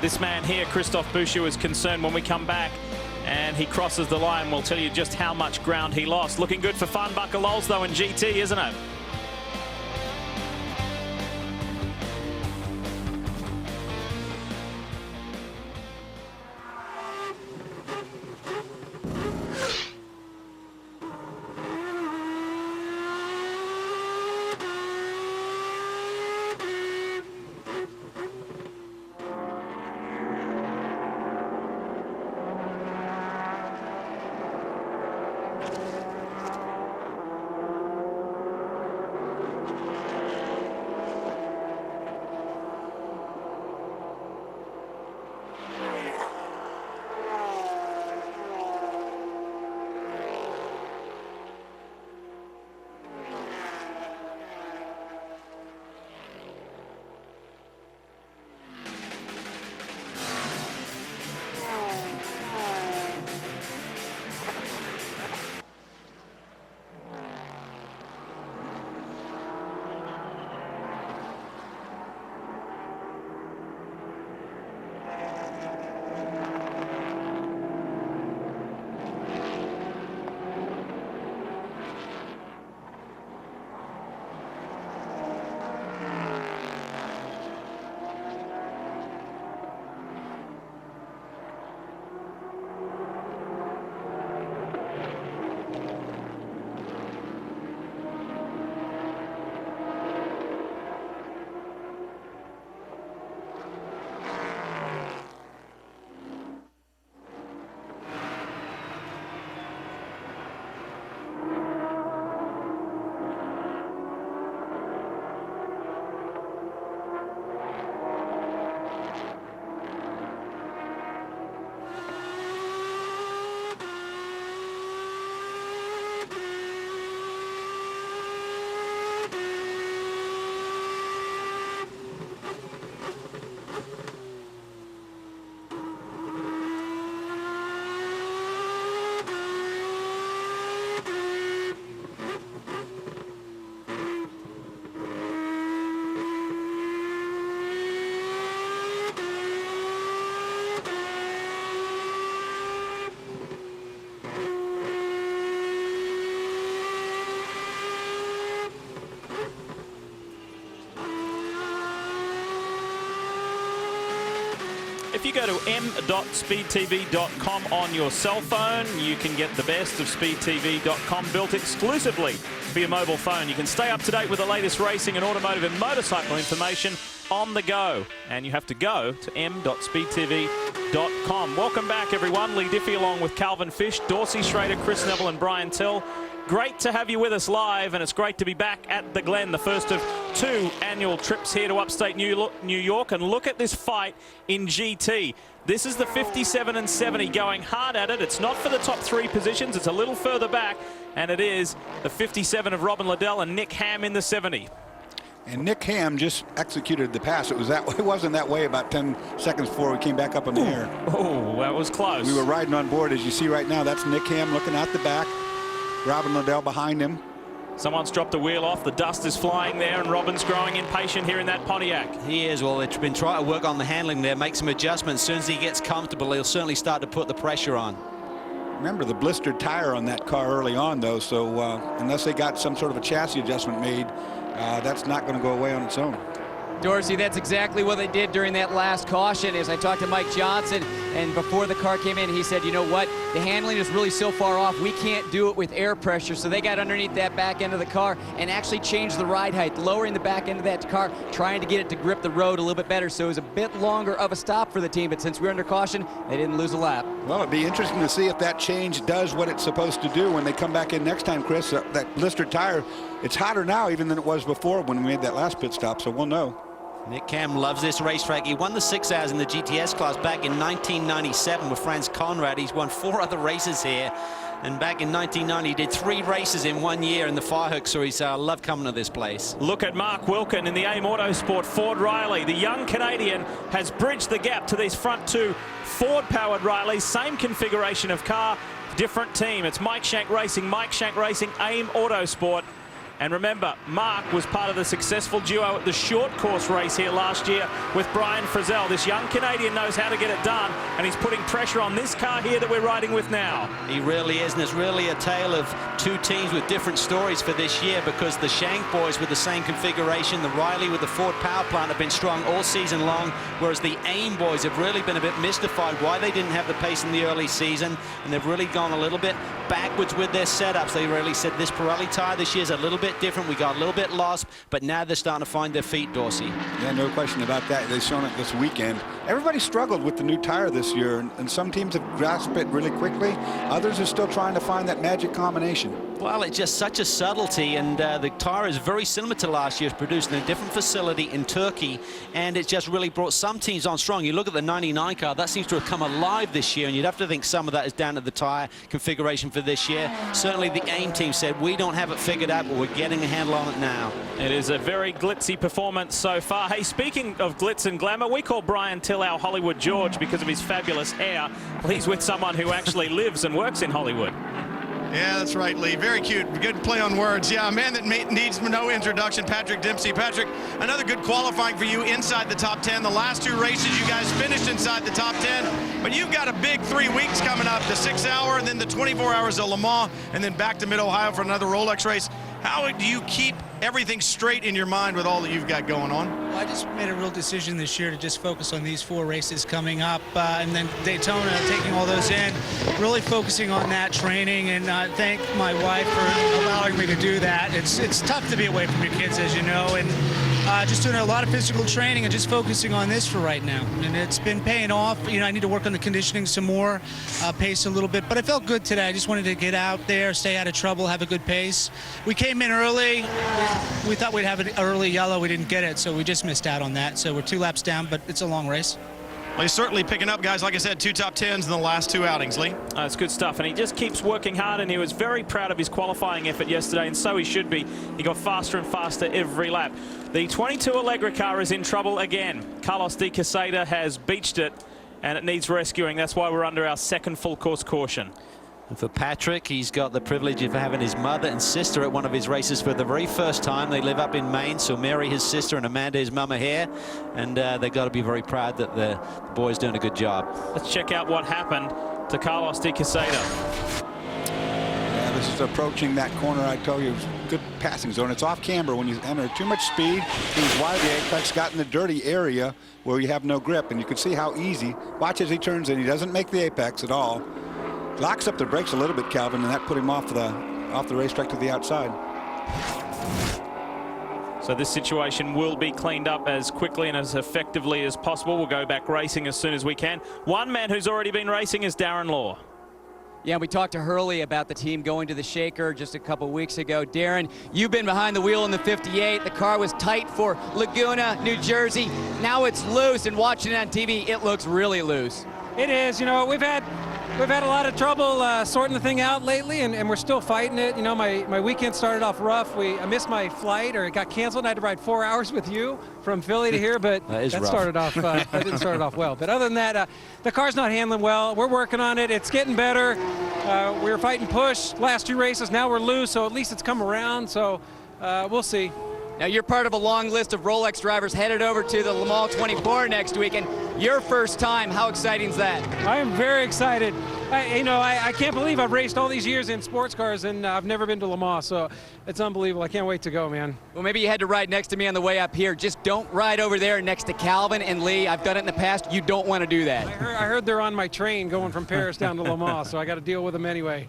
this man here, Christoph Boucher, is concerned when we come back and he crosses the line. We'll tell you just how much ground he lost. Looking good for Farnbacher Lols, though, in GT, isn't it? If you go to m.speedtv.com on your cell phone, you can get the best of speedtv.com built exclusively for your mobile phone. You can stay up to date with the latest racing and automotive and motorcycle information on the go. And you have to go to m.speedtv.com. TBK.FAMEFLAME.DK. Welcome back, everyone. Lee Diffie along with Calvin Fish, Dorsey Schrader, Chris Neville and Brian Tell. Great to have you with us live, and it's great to be back at the Glen, the first of 2 annual trips here to upstate New York. And look at this fight in GT. This is the 57 and 70 going hard at it. It's not for the top 3 positions. It's a little further back, and it is the 57 of Robin Liddell and Nick Ham in the 70. And Nick Ham just executed the pass. It was that way. It wasn't that way about 10 seconds before we came back up in the air. Oh, that was close. We were riding on board, as you see right now. That's Nick Ham looking out the back. Robin Liddell behind him. Someone's dropped a wheel off. The dust is flying there, and Robin's growing impatient here in that Pontiac. He is. Well, they've been trying to work on the handling there, make some adjustments. As soon as he gets comfortable, he'll certainly start to put the pressure on. Remember the blistered tire on that car early on, though, so unless they got some sort of a chassis adjustment made, that's not going to go away on its own. Dorsey, that's exactly what they did during that last caution. As I talked to Mike Johnson, and before the car came in, he said, you know what, the handling is really so far off, we can't do it with air pressure. So they got underneath that back end of the car and actually changed the ride height, lowering the back end of that car, trying to get it to grip the road a little bit better. So it was a bit longer of a stop for the team, but since we're under caution, they didn't lose a lap. Well, it'd be interesting to see if that change does what it's supposed to do when they come back in next time, Chris. That blistered tire, it's hotter now even than it was before when we made that last pit stop, so we'll know. Nick Ham loves this racetrack. He won the 6 hours in the GTS class back in 1997 with Franz Conrad. He's won 4 other races here. And back in 1990, he did 3 races in 1 year in the Firehawk Series. I love coming to this place. Look at Mark Wilkin in the AIM Autosport Ford Riley. The young Canadian has bridged the gap to these front 2 Ford-powered Rileys. Same configuration of car, different team. It's Mike Shank Racing, AIM Autosport. And remember, Mark was part of the successful duo at the short course race here last year with Brian Frizzell. This young Canadian knows how to get it done, and he's putting pressure on this car here that we're riding with now. He really is, and it's really a tale of 2 teams with different stories for this year, because the Shank boys with the same configuration, the Riley with the Ford power plant, have been strong all season long, whereas the AIM boys have really been a bit mystified why they didn't have the pace in the early season, and they've really gone a little bit backwards with their setups. They really said this Pirelli tire this year is a little bit different. We got a little bit lost, but now they're starting to find their feet, Dorsey. Yeah, no question about that. They've shown it this weekend. Everybody struggled with the new tire this year, and some teams have grasped it really quickly. Others are still trying to find that magic combination. Well, it's just such a subtlety, and the tire is very similar to last year. It's produced in a different facility in Turkey, and it's just really brought some teams on strong. You look at the 99 car, that seems to have come alive this year, and you'd have to think some of that is down to the tire configuration for this year. Certainly the AIM team said, we don't have it figured out, but we're getting a handle on it now. It is a very glitzy performance so far. Hey, speaking of glitz and glamour, we call Brian Till our Hollywood George because of his fabulous hair. Well, he's with someone who actually lives and works in Hollywood. Yeah, that's right, Lee. Very cute. Good play on words. Yeah, a man that needs no introduction, Patrick Dempsey. Patrick, another good qualifying for you inside the top 10. The last 2 races, you guys finished inside the top 10. But you've got a big 3 weeks coming up, the 6 hour, and then the 24 hours of Le Mans, and then back to Mid-Ohio for another Rolex race. How do you keep everything straight in your mind with all that you've got going on? Well, I just made a real decision this year to just focus on these 4 races coming up, and then Daytona, taking all those in, really focusing on that training, and thank my wife for allowing me to do that. It's tough to be away from your kids, as you know, and just doing a lot of physical training and just focusing on this for right now. And it's been paying off. You know, I need to work on the conditioning some more, pace a little bit, but I felt good today. I just wanted to get out there, stay out of trouble, have a good pace. We came in early. We thought we'd have an early yellow. We didn't get it, so we just missed out on that. So we're 2 laps down, but it's a long race. Well, he's certainly picking up, guys. Like I said, 2 top 10s in the last 2 outings, Lee. It's good stuff, and he just keeps working hard, and he was very proud of his qualifying effort yesterday, and so he should be. He got faster and faster every lap. The 22 Allegra car is in trouble again. Carlos de Quesada has beached it, and it needs rescuing. That's why we're under our 2nd full course caution. And for Patrick, he's got the privilege of having his mother and sister at one of his races for the very first time. They live up in Maine, so Mary, his sister, and Amanda, his mum, are here. And they've got to be very proud that the boy's doing a good job. Let's check out what happened to Carlos de Quesada. Yeah, this is approaching that corner. I tell you, good passing zone. It's off camber when you enter too much speed. He's wide. The apex got in the dirty area where you have no grip, and you can see how easy. Watch as he turns in. He doesn't make the apex at all. Locks up the brakes a little bit, Calvin, and that put him off the racetrack to the outside. So this situation will be cleaned up as quickly and as effectively as possible. We'll go back racing as soon as we can. One man who's already been racing is Darren Law. Yeah, we talked to Hurley about the team going to the Shaker just a couple weeks ago. Darren, you've been behind the wheel in the 58. The car was tight for Laguna, New Jersey. Now it's loose, and watching it on TV, it looks really loose. It is. You know, we've had a lot of trouble sorting the thing out lately, and we're still fighting it. You know, my weekend started off rough. I missed my flight, or it got canceled. I had to ride 4 hours with you from Philly to here, but that started off. That didn't start off well. But other than that, the car's not handling well. We're working on it. It's getting better. We were fighting push last 2 races. Now we're loose, so at least it's come around. So we'll see. Now you're part of a long list of Rolex drivers headed over to the Le Mans 24 next weekend. Your first time, how exciting is that? I am very excited. I can't believe I've raced all these years in sports cars, and I've never been to Le Mans, so it's unbelievable. I can't wait to go, man. Well, maybe you had to ride next to me on the way up here. Just don't ride over there next to Calvin and Lee. I've done it in the past. You don't want to do that. I heard they're on my train going from Paris down to Le Mans, so I got to deal with them anyway.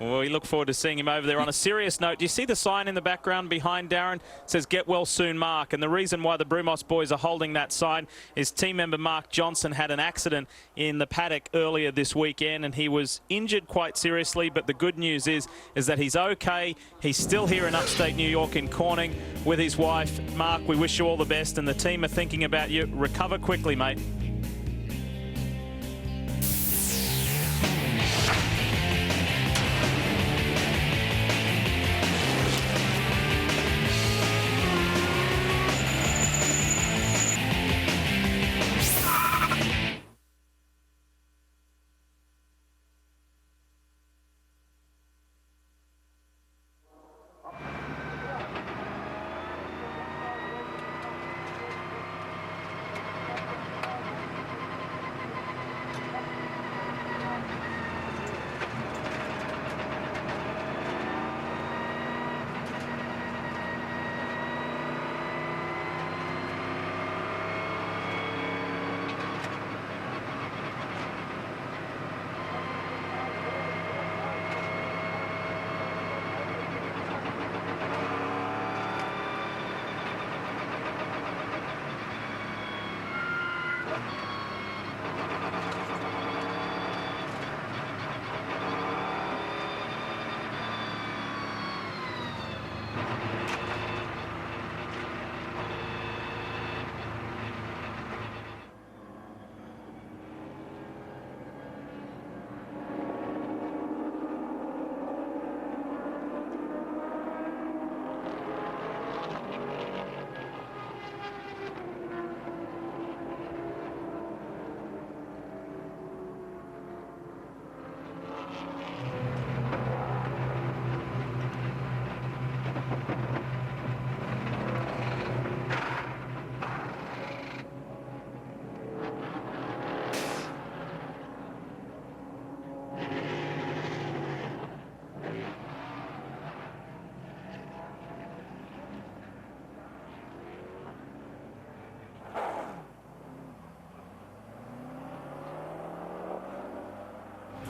Well, we look forward to seeing him over there. On a serious note, do you see the sign in the background behind Darren? It says, "Get well soon, Mark." And the reason why the Brumos boys are holding that sign is team member Mark Johnson had an accident in the paddock earlier this weekend, and he was injured quite seriously. But the good news is that he's okay. He's still here in upstate New York in Corning with his wife. Mark, we wish you all the best, and the team are thinking about you. Recover quickly, mate.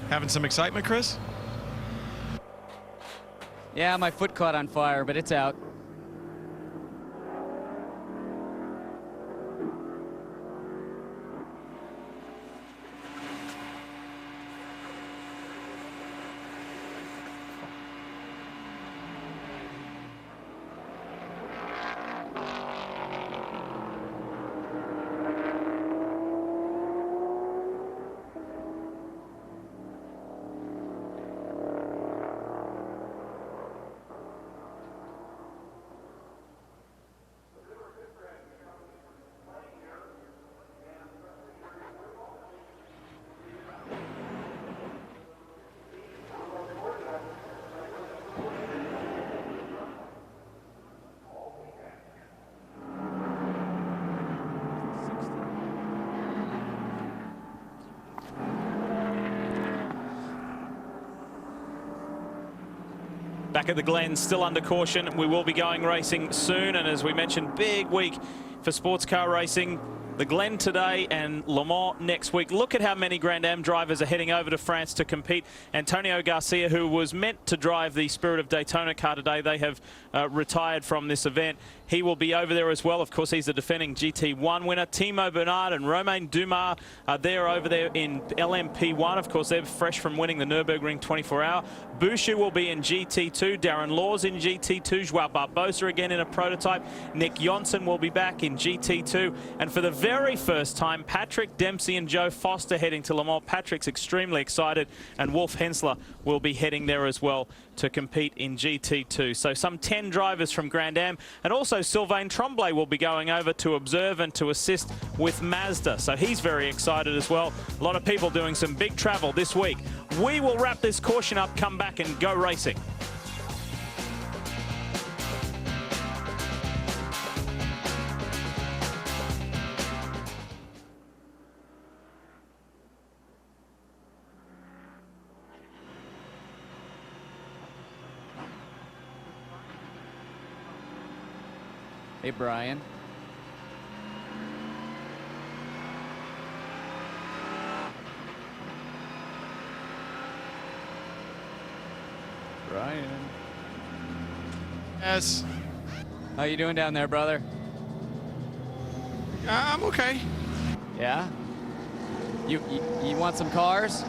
Having some excitement, Chris? Yeah, my foot caught on fire, but it's out. Back at the Glen, still under caution. We will be going racing soon, and as we mentioned, big week for sports car racing. The Glen today and Le Mans next week. Look at how many Grand Am drivers are heading over to France to compete. Antonio Garcia, who was meant to drive the Spirit of Daytona car today, they have retired from this event. He will be over there as well. Of course, he's the defending GT1 winner. Timo Bernard and Romain Dumas are there over there in LMP1. Of course, they're fresh from winning the Nürburgring 24-hour. Boucher will be in GT2. Darren Law's in GT2. Joao Barbosa again in a prototype. Nick Johnson will be back in GT2. And for the very first time, Patrick Dempsey and Joe Foster heading to Le Mans. Patrick's extremely excited, and Wolf Hensler will be heading there as well to compete in GT2. So some 10 drivers from Grand Am, and also Sylvain Tremblay will be going over to observe and to assist with Mazda. So he's very excited as well. A lot of people doing some big travel this week. We will wrap this caution up, come back and go racing. Hey, Brian. Brian. Yes. How you doing down there, brother? I'm okay. Yeah? You want some cars?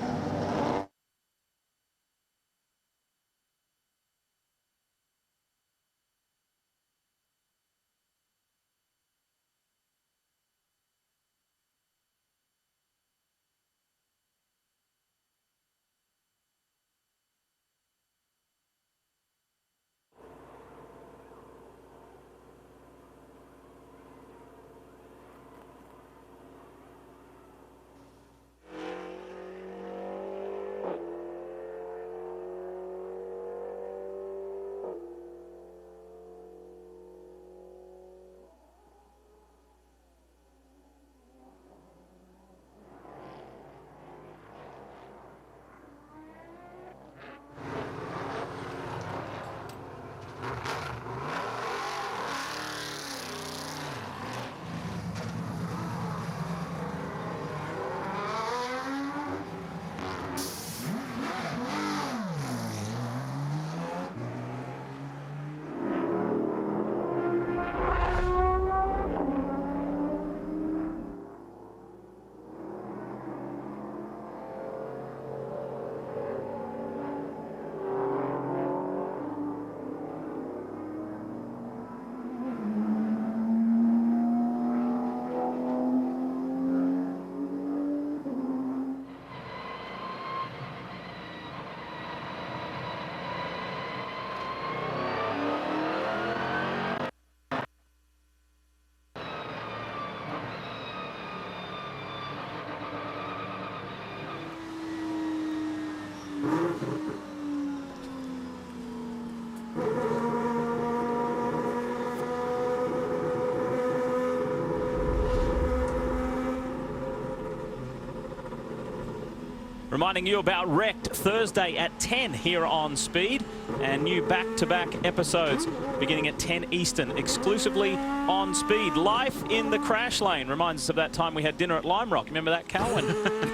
Reminding you about Wrecked Thursday at 10 here on Speed, and new back-to-back episodes beginning at 10 Eastern, exclusively on Speed. Life in the Crash Lane reminds us of that time we had dinner at Lime Rock. Remember that, Cal? When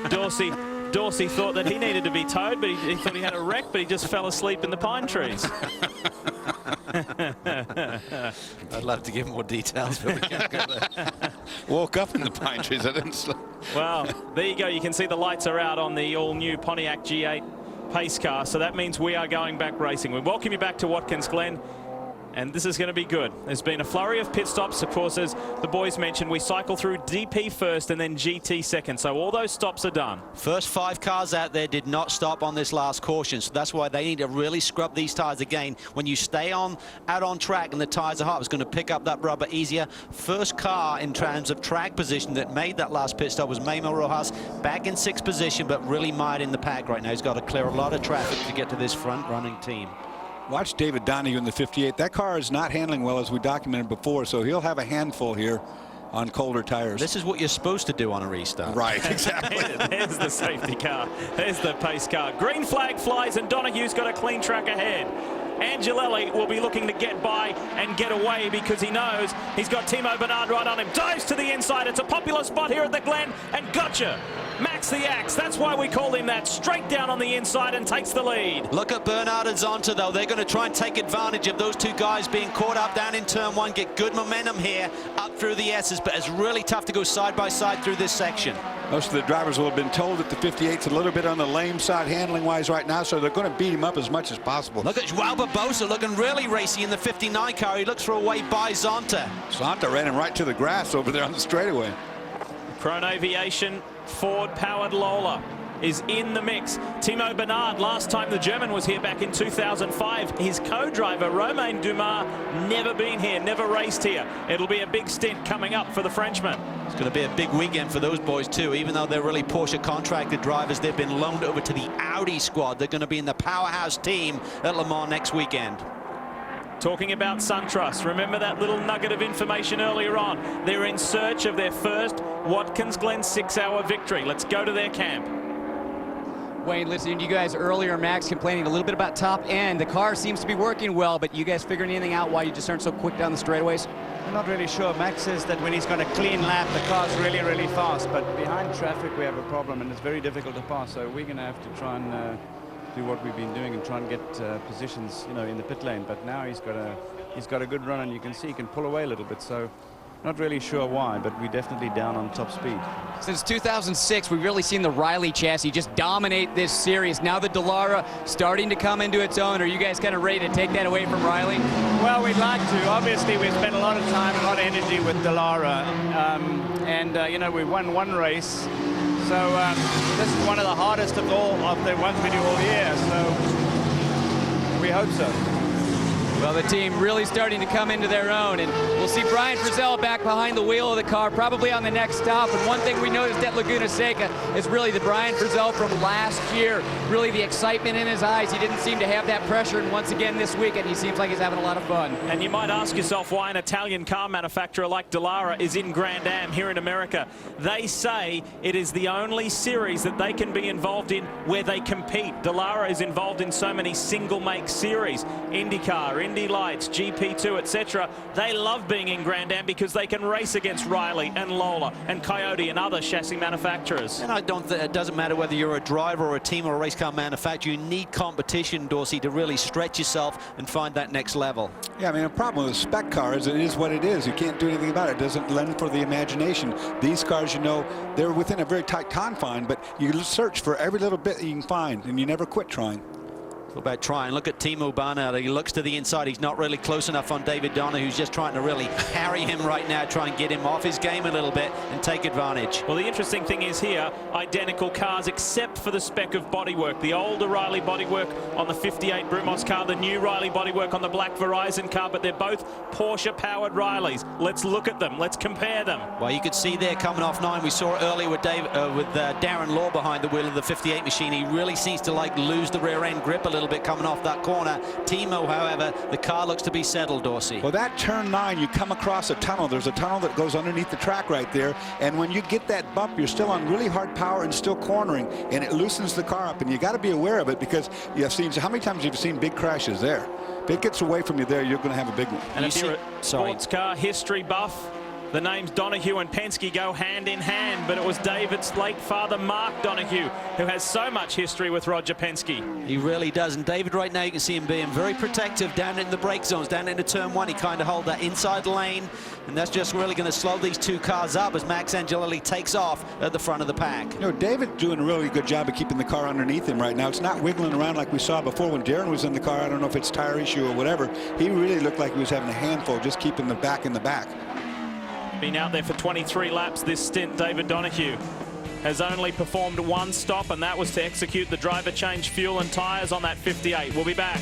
Dorsey thought that he needed to be towed, but he thought he had a wreck, but he just fell asleep in the pine trees. I'd love to give more details, but we can't go there. Woke up in the pine trees. I didn't sleep. Well, there you go. You can see the lights are out on the all-new Pontiac G8 pace car, so that means we are going back racing. We welcome you back to Watkins Glen, and this is going to be good. There's been a flurry of pit stops. Of course, as the boys mentioned, we cycle through DP first and then GT second, so all those stops are done. First 5 cars out there did not stop on this last caution, so that's why they need to really scrub these tires again. When you stay out on track and the tires are hot, it's going to pick up that rubber easier. First car in terms of track position that made that last pit stop was Memo Rojas, back in 6th position, but really mired in the pack right now. He's got to clear a lot of traffic to get to this front-running team. Watch David Donahue in the 58. That car is not handling well, as we documented before, so he'll have a handful here on colder tires. This is what you're supposed to do on a restart. Right, exactly. There's the safety car. There's the pace car. Green flag flies, and Donahue's got a clean track ahead. Angelelli will be looking to get by and get away because he knows he's got Timo Bernard right on him. Dives to the inside. It's a popular spot here at the Glen, and gotcha. Max Strikes the axe. That's why we call him that. Straight down on the inside and takes the lead. Look at Bernard and Zonta, though. They're going to try and take advantage of those two guys being caught up down in turn one, get good momentum here up through the S's, but it's really tough to go side by side through this section. Most of the drivers will have been told that the 58's a little bit on the lame side handling-wise right now, so they're going to beat him up as much as possible. Look at Joao Barbosa looking really racy in the 59 car. He looks for a way by Zonta. Zonta ran him right to the grass over there on the straightaway. Krone Aviation Ford-powered Lola is in the mix. Timo Bernard, last time the German was here back in 2005. His co-driver, Romain Dumas, never been here, never raced here. It'll be a big stint coming up for the Frenchman. It's going to be a big weekend for those boys too. Even though they're really Porsche contracted drivers, they've been loaned over to the Audi squad. They're going to be in the powerhouse team at Le Mans next weekend. Talking about SunTrust, remember that little nugget of information earlier on. They're in search of their first Watkins Glen 6-hour victory. Let's go to their camp. Wayne, listening to you guys earlier, Max complaining a little bit about top end. The car seems to be working well, but you guys figuring anything out why you just aren't so quick down the straightaways? I'm not really sure. Max says that when he's got a clean lap, the car's really, really fast. But behind traffic, we have a problem, and it's very difficult to pass. So we're going to have to try and do what we've been doing and try and get positions, you know, in the pit lane. But now he's got a good run, and you can see he can pull away a little bit. So not really sure why, but we're definitely down on top speed. Since 2006, we've really seen the Riley chassis just dominate this series. Now the Dallara starting to come into its own. Are you guys kind of ready to take that away from Riley? Well, we'd like to. Obviously, we've spent a lot of time, a lot of energy with Dallara. You know, we won one race. So this is one of the hardest of all of the ones we do all year. So we hope so. Well, the team really starting to come into their own, and we'll see Brian Frizzell back behind the wheel of the car, probably on the next stop. And one thing we noticed at Laguna Seca is really the Brian Frizzell from last year, really the excitement in his eyes. He didn't seem to have that pressure, and once again this weekend, he seems like he's having a lot of fun. And you might ask yourself why an Italian car manufacturer like Dallara is in Grand Am here in America. They say it is the only series that they can be involved in where they compete. Dallara is involved in so many single-make series, IndyCar, Indy Lights, GP2, etc. They love being in Grand Am because they can race against Riley and Lola and Coyote and other chassis manufacturers. And I don't think it doesn't matter whether you're a driver or a team or a race car manufacturer. You need competition, Dorsey, to really stretch yourself and find that next level. Yeah, I mean, the problem with a spec car is it is what it is. You can't do anything about it. It doesn't lend for the imagination. These cars, you know, they're within a very tight confine, but you search for every little bit that you can find, and you never quit trying. About trying. Look at Timo Bernard. He looks to the inside. He's not really close enough on David Donner, who's just trying to really harry him right now, try and get him off his game a little bit and take advantage. Well, the interesting thing is here, identical cars except for the spec of bodywork. The older Riley bodywork on the 58 Brumos car, the new Riley bodywork on the black Verizon car, but they're both Porsche-powered Rileys. Let's look at them. Let's compare them. Well, you could see there coming off 9. We saw it earlier with Darren Law behind the wheel of the 58 machine. He really seems to like lose the rear end grip a little bit coming off that corner. Timo, however, the car looks to be settled, Dorsey. Well, that turn 9, you come across a tunnel. There's a tunnel that goes underneath the track right there, and when you get that bump, you're still on really hard power and still cornering, and it loosens the car up, and you got to be aware of it because you have seen, how many times have you seen big crashes there? If it gets away from you there, you're going to have a big one. And if you're a sports car history buff, the names Donohue and Penske go hand in hand, but it was David's late father, Mark Donohue, who has so much history with Roger Penske. He really does, and David right now, you can see him being very protective down in the brake zones, down into turn 1. He kind of hold that inside lane, and that's just really going to slow these two cars up as Max Angelelli takes off at the front of the pack. You know, David's doing a really good job of keeping the car underneath him right now. It's not wiggling around like we saw before when Darren was in the car. I don't know if it's tire issue or whatever. He really looked like he was having a handful, just keeping the back in the back. Been out there for 23 laps this stint. David Donohue has only performed one stop, and that was to execute the driver change fuel and tires on that 58. We'll be back.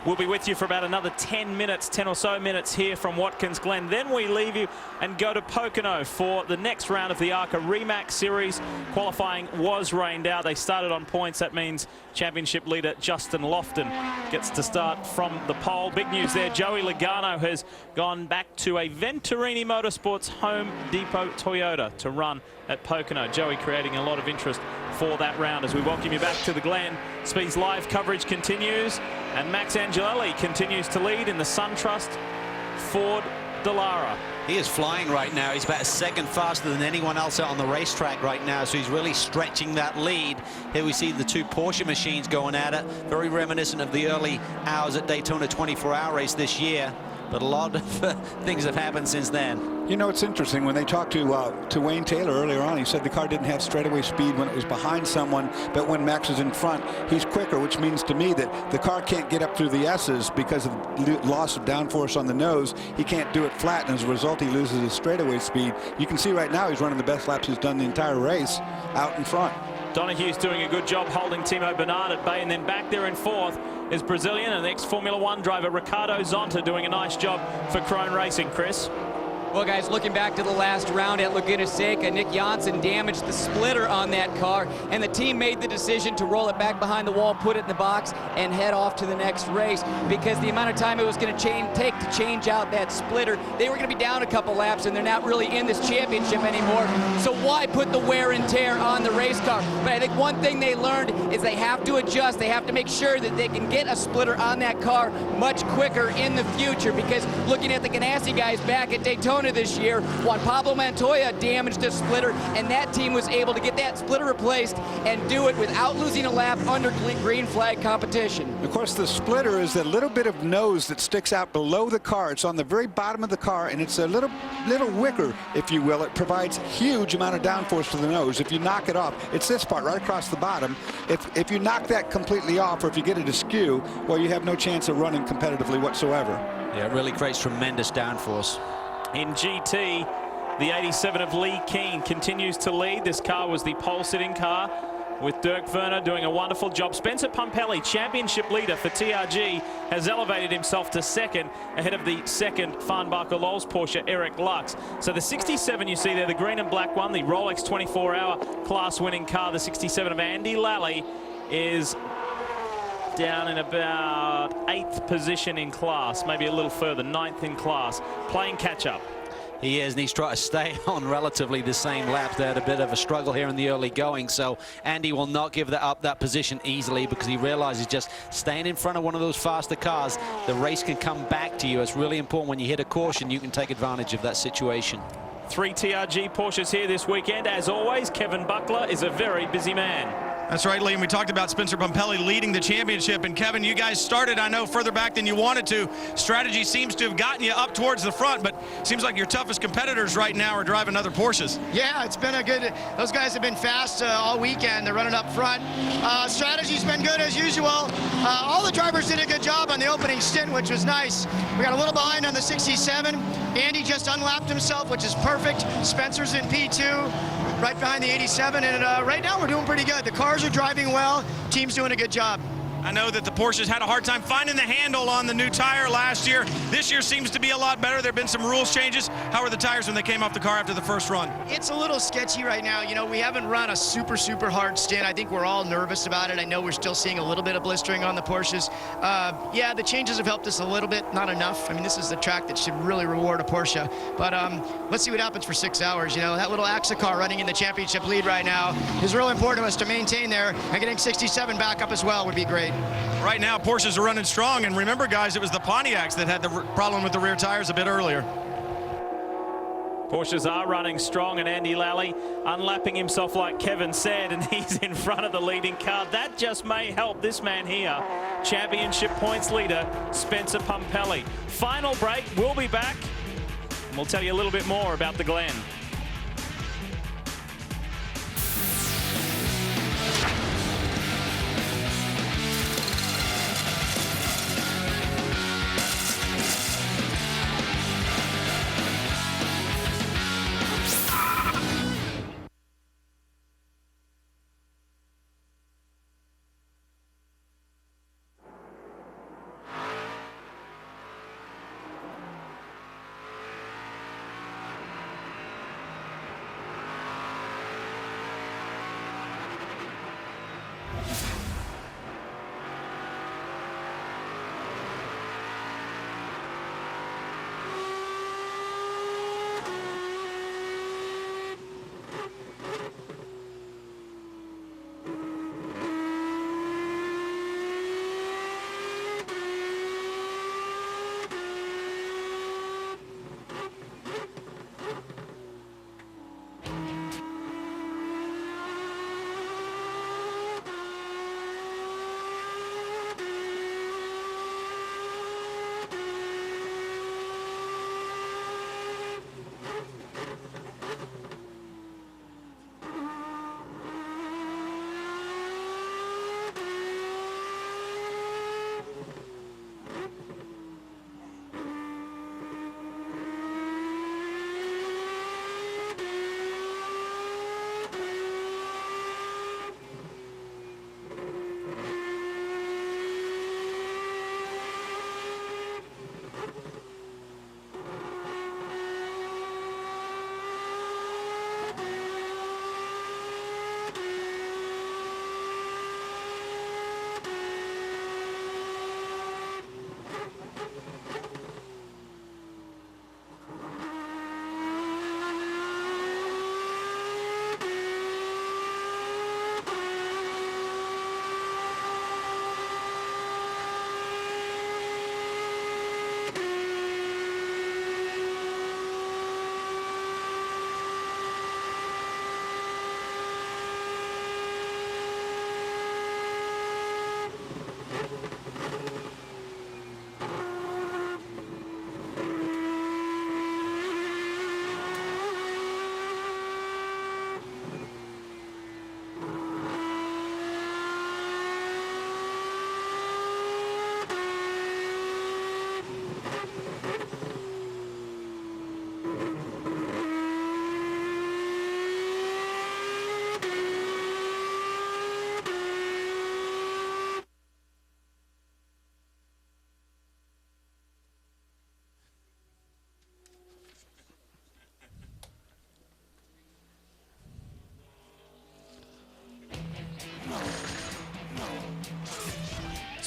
We'll be with you for about another 10 minutes, 10 or so minutes here from Watkins Glen. Then we leave you and go to Pocono for the next round of the ARCA Remax Series. Qualifying was rained out. They started on points. That means championship leader Justin Lofton gets to start from the pole. Big news there. Joey Logano has gone back to a Venturini Motorsports Home Depot Toyota to run at Pocono. Joey creating a lot of interest for that round as we welcome you back to the Glen. Speed's live coverage continues, and Max Angelelli continues to lead in the SunTrust Ford Dallara. He is flying right now. He's about a second faster than anyone else out on the racetrack right now, so he's really stretching that lead. Here we see the two Porsche machines going at it. Very reminiscent of the early hours at Daytona 24-hour race this year. But a lot of things have happened since then. You know, it's interesting. When they talked to Wayne Taylor earlier on, he said the car didn't have straightaway speed when it was behind someone, but when Max is in front, he's quicker, which means to me that the car can't get up through the S's because of loss of downforce on the nose. He can't do it flat, and as a result, he loses his straightaway speed. You can see right now he's running the best laps he's done the entire race out in front. Donohue's doing a good job holding Timo Bernard at bay, and then back there in fourth is Brazilian and ex-Formula One driver Ricardo Zonta doing a nice job for Krone Racing. Chris? Well, guys, looking back to the last round at Laguna Seca, Nick Janssen damaged the splitter on that car, and the team made the decision to roll it back behind the wall, put it in the box, and head off to the next race because the amount of time it was going to take to change out that splitter, they were going to be down a couple laps, and they're not really in this championship anymore. So why put the wear and tear on the race car? But I think one thing they learned is they have to adjust. They have to make sure that they can get a splitter on that car much quicker in the future, because looking at the Ganassi guys back at Daytona this year, Juan Pablo Montoya damaged a splitter, and that team was able to get that splitter replaced and do it without losing a lap under green flag competition. Of course, the splitter is a little bit of nose that sticks out below the car. It's on the very bottom of the car, and it's a little wicker, if you will. It provides huge amount of downforce to the nose. If you knock it off, it's this part right across the bottom. If you knock that completely off, or if you get it askew, well, you have no chance of running competitively whatsoever. Yeah, it really creates tremendous downforce. In GT, the 87 of Lee Keen continues to lead. This car was the pole-sitting car with Dirk Werner doing a wonderful job. Spencer Pumpelly, championship leader for TRG, has elevated himself to second ahead of the second Farnbacher-Lowe's Porsche, Eric Lux. So the 67 you see there, the green and black one, the Rolex 24-hour class-winning car, the 67 of Andy Lally, is down in about 8th position in class, maybe a little further, 9th in class, playing catch-up. He is, and he's trying to stay on relatively the same laps. They had a bit of a struggle here in the early going, so Andy will not give that position easily, because he realizes just staying in front of one of those faster cars, the race can come back to you. It's really important when you hit a caution, you can take advantage of that situation. 3 TRG Porsches here this weekend. As always, Kevin Buckler is a very busy man. That's right, Liam. We talked about Spencer Pumpelly leading the championship. And Kevin, you guys started, I know, further back than you wanted to. Strategy seems to have gotten you up towards the front, but seems like your toughest competitors right now are driving other Porsches. Yeah, it's been a good, those guys have been fast all weekend. They're running up front. Strategy's been good as usual. All the drivers did a good job on the opening stint, which was nice. We got a little behind on the 67. Andy just unlapped himself, which is perfect. Spencer's in P2, right behind the 87, and right now we're doing pretty good. The cars are driving well. Team's doing a good job. I know that the Porsches had a hard time finding the handle on the new tire last year. This year seems to be a lot better. There have been some rules changes. How were the tires when they came off the car after the first run? It's a little sketchy right now. You know, we haven't run a super hard stint. I think we're all nervous about it. I know we're still seeing a little bit of blistering on the Porsches. Yeah, the changes have helped us a little bit, not enough. I mean, this is the track that should really reward a Porsche. But let's see what happens for 6 hours. You know, that little AXA car running in the championship lead right now is real important to us to maintain there, and getting 67 back up as well would be great. Right now, Porsches are running strong, and remember, guys, it was the Pontiacs that had the problem with the rear tires a bit earlier. Porsches are running strong, and Andy Lally unlapping himself like Kevin said, and he's in front of the leading car. That just may help this man here, championship points leader, Spencer Pumpelly. Final break, we'll be back, and we'll tell you a little bit more about the Glen.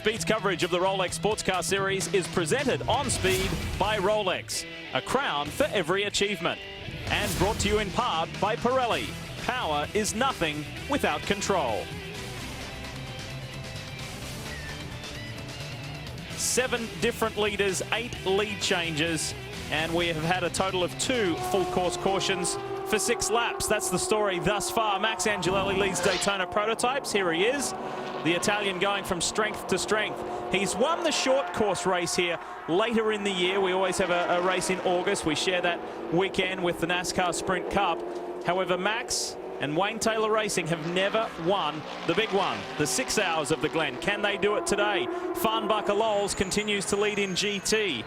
Speed's coverage of the Rolex Sports Car Series is presented on Speed by Rolex, a crown for every achievement. And brought to you in part by Pirelli. Power is nothing without control. 7 different leaders, 8 lead changes, and we have had a total of 2 full course cautions for 6 laps. That's the story thus far. Max Angelelli leads Daytona Prototypes. Here he is, the Italian going from strength to strength. He's won the short course race here later in the year. We always have a race in August. We share that weekend with the NASCAR Sprint Cup. However, Max and Wayne Taylor Racing have never won the big one, the 6 hours of the Glen. Can they do it today? Farnbacher Lowles continues to lead in GT.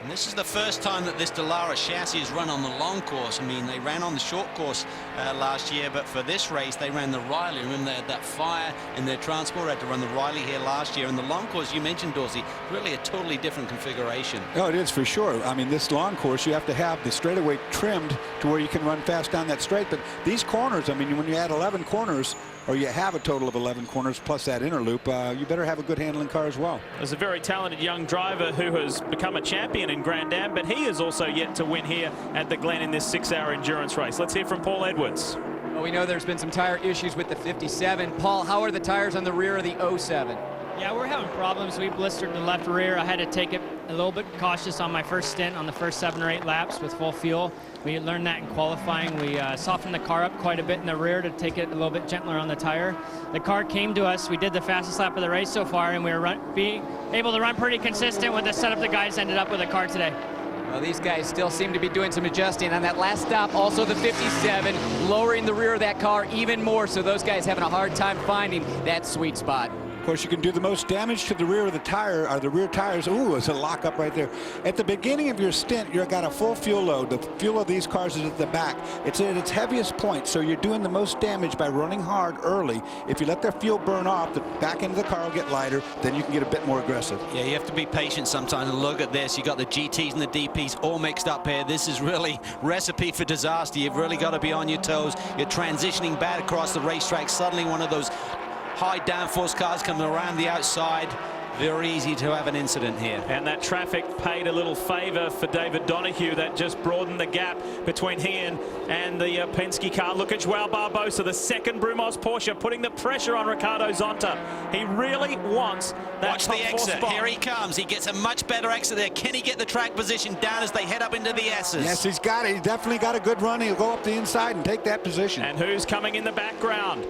And this is the first time that this Dallara chassis has run on the long course. I mean, they ran on the short course last year, but for this race, they ran the Riley. Remember, they had that fire in their transport, had to run the Riley here last year. And the long course, you mentioned, Dorsey, really a totally different configuration. Oh, it is for sure. I mean, this long course, you have to have the straightaway trimmed to where you can run fast down that straight. But these corners, I mean, when you add 11 corners, or you have a total of 11 corners plus that inner loop, you better have a good handling car as well. There's a very talented young driver who has become a champion in Grand Am, but he is also yet to win here at the Glen in this 6-hour endurance race. Let's hear from Paul Edwards. Well, we know there's been some tire issues with the 57. Paul, how are the tires on the rear of the 07? Yeah, we're having problems. We blistered the left rear. I had to take it a little bit cautious on my first stint on the first 7 or 8 laps with full fuel. We learned that in qualifying. We softened the car up quite a bit in the rear to take it a little bit gentler on the tire. The car came to us. We did the fastest lap of the race so far, and we were being able to run pretty consistent with the setup the guys ended up with the car today. Well, these guys still seem to be doing some adjusting. On that last stop, also the 57, lowering the rear of that car even more, so those guys having a hard time finding that sweet spot. Of course, you can do the most damage to the rear of the tire, or the rear tires. Ooh, it's a lock up right there. At the beginning of your stint, you've got a full fuel load. The fuel of these cars is at the back. It's at its heaviest point, so you're doing the most damage by running hard early. If you let the fuel burn off, the back end of the car will get lighter, then you can get a bit more aggressive. Yeah, you have to be patient sometimes. And look at this. You got the GTs and the DPs all mixed up here. This is really recipe for disaster. You've really got to be on your toes. You're transitioning bad across the racetrack. Suddenly one of those high downforce cars coming around the outside. Very easy to have an incident here. And that traffic paid a little favor for David Donahue. That just broadened the gap between he and the Penske car. Look at Joao Barbosa, the second Brumos Porsche, putting the pressure on Ricardo Zonta. He really wants that Watch top the 4 exit. spot. Here he comes. He gets a much better exit there. Can he get the track position down as they head up into the S's? Yes, he's got it. He's definitely got a good run. He'll go up the inside and take that position. And who's coming in the background?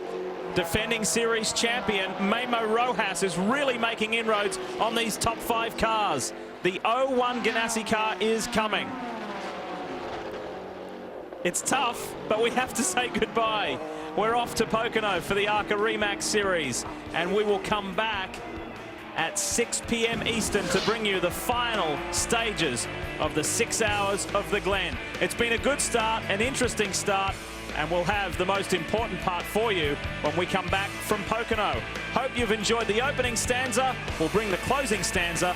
Defending series champion Memo Rojas is really making inroads on these top 5 cars. The 01 Ganassi car is coming. It's tough, but we have to say goodbye. We're off to Pocono for the ARCA Remax Series, and we will come back at 6 p.m. Eastern to bring you the final stages of the 6 hours of the Glen. It's been a good start, an interesting start, and we'll have the most important part for you when we come back from Pocono. Hope you've enjoyed the opening stanza. We'll bring the closing stanza.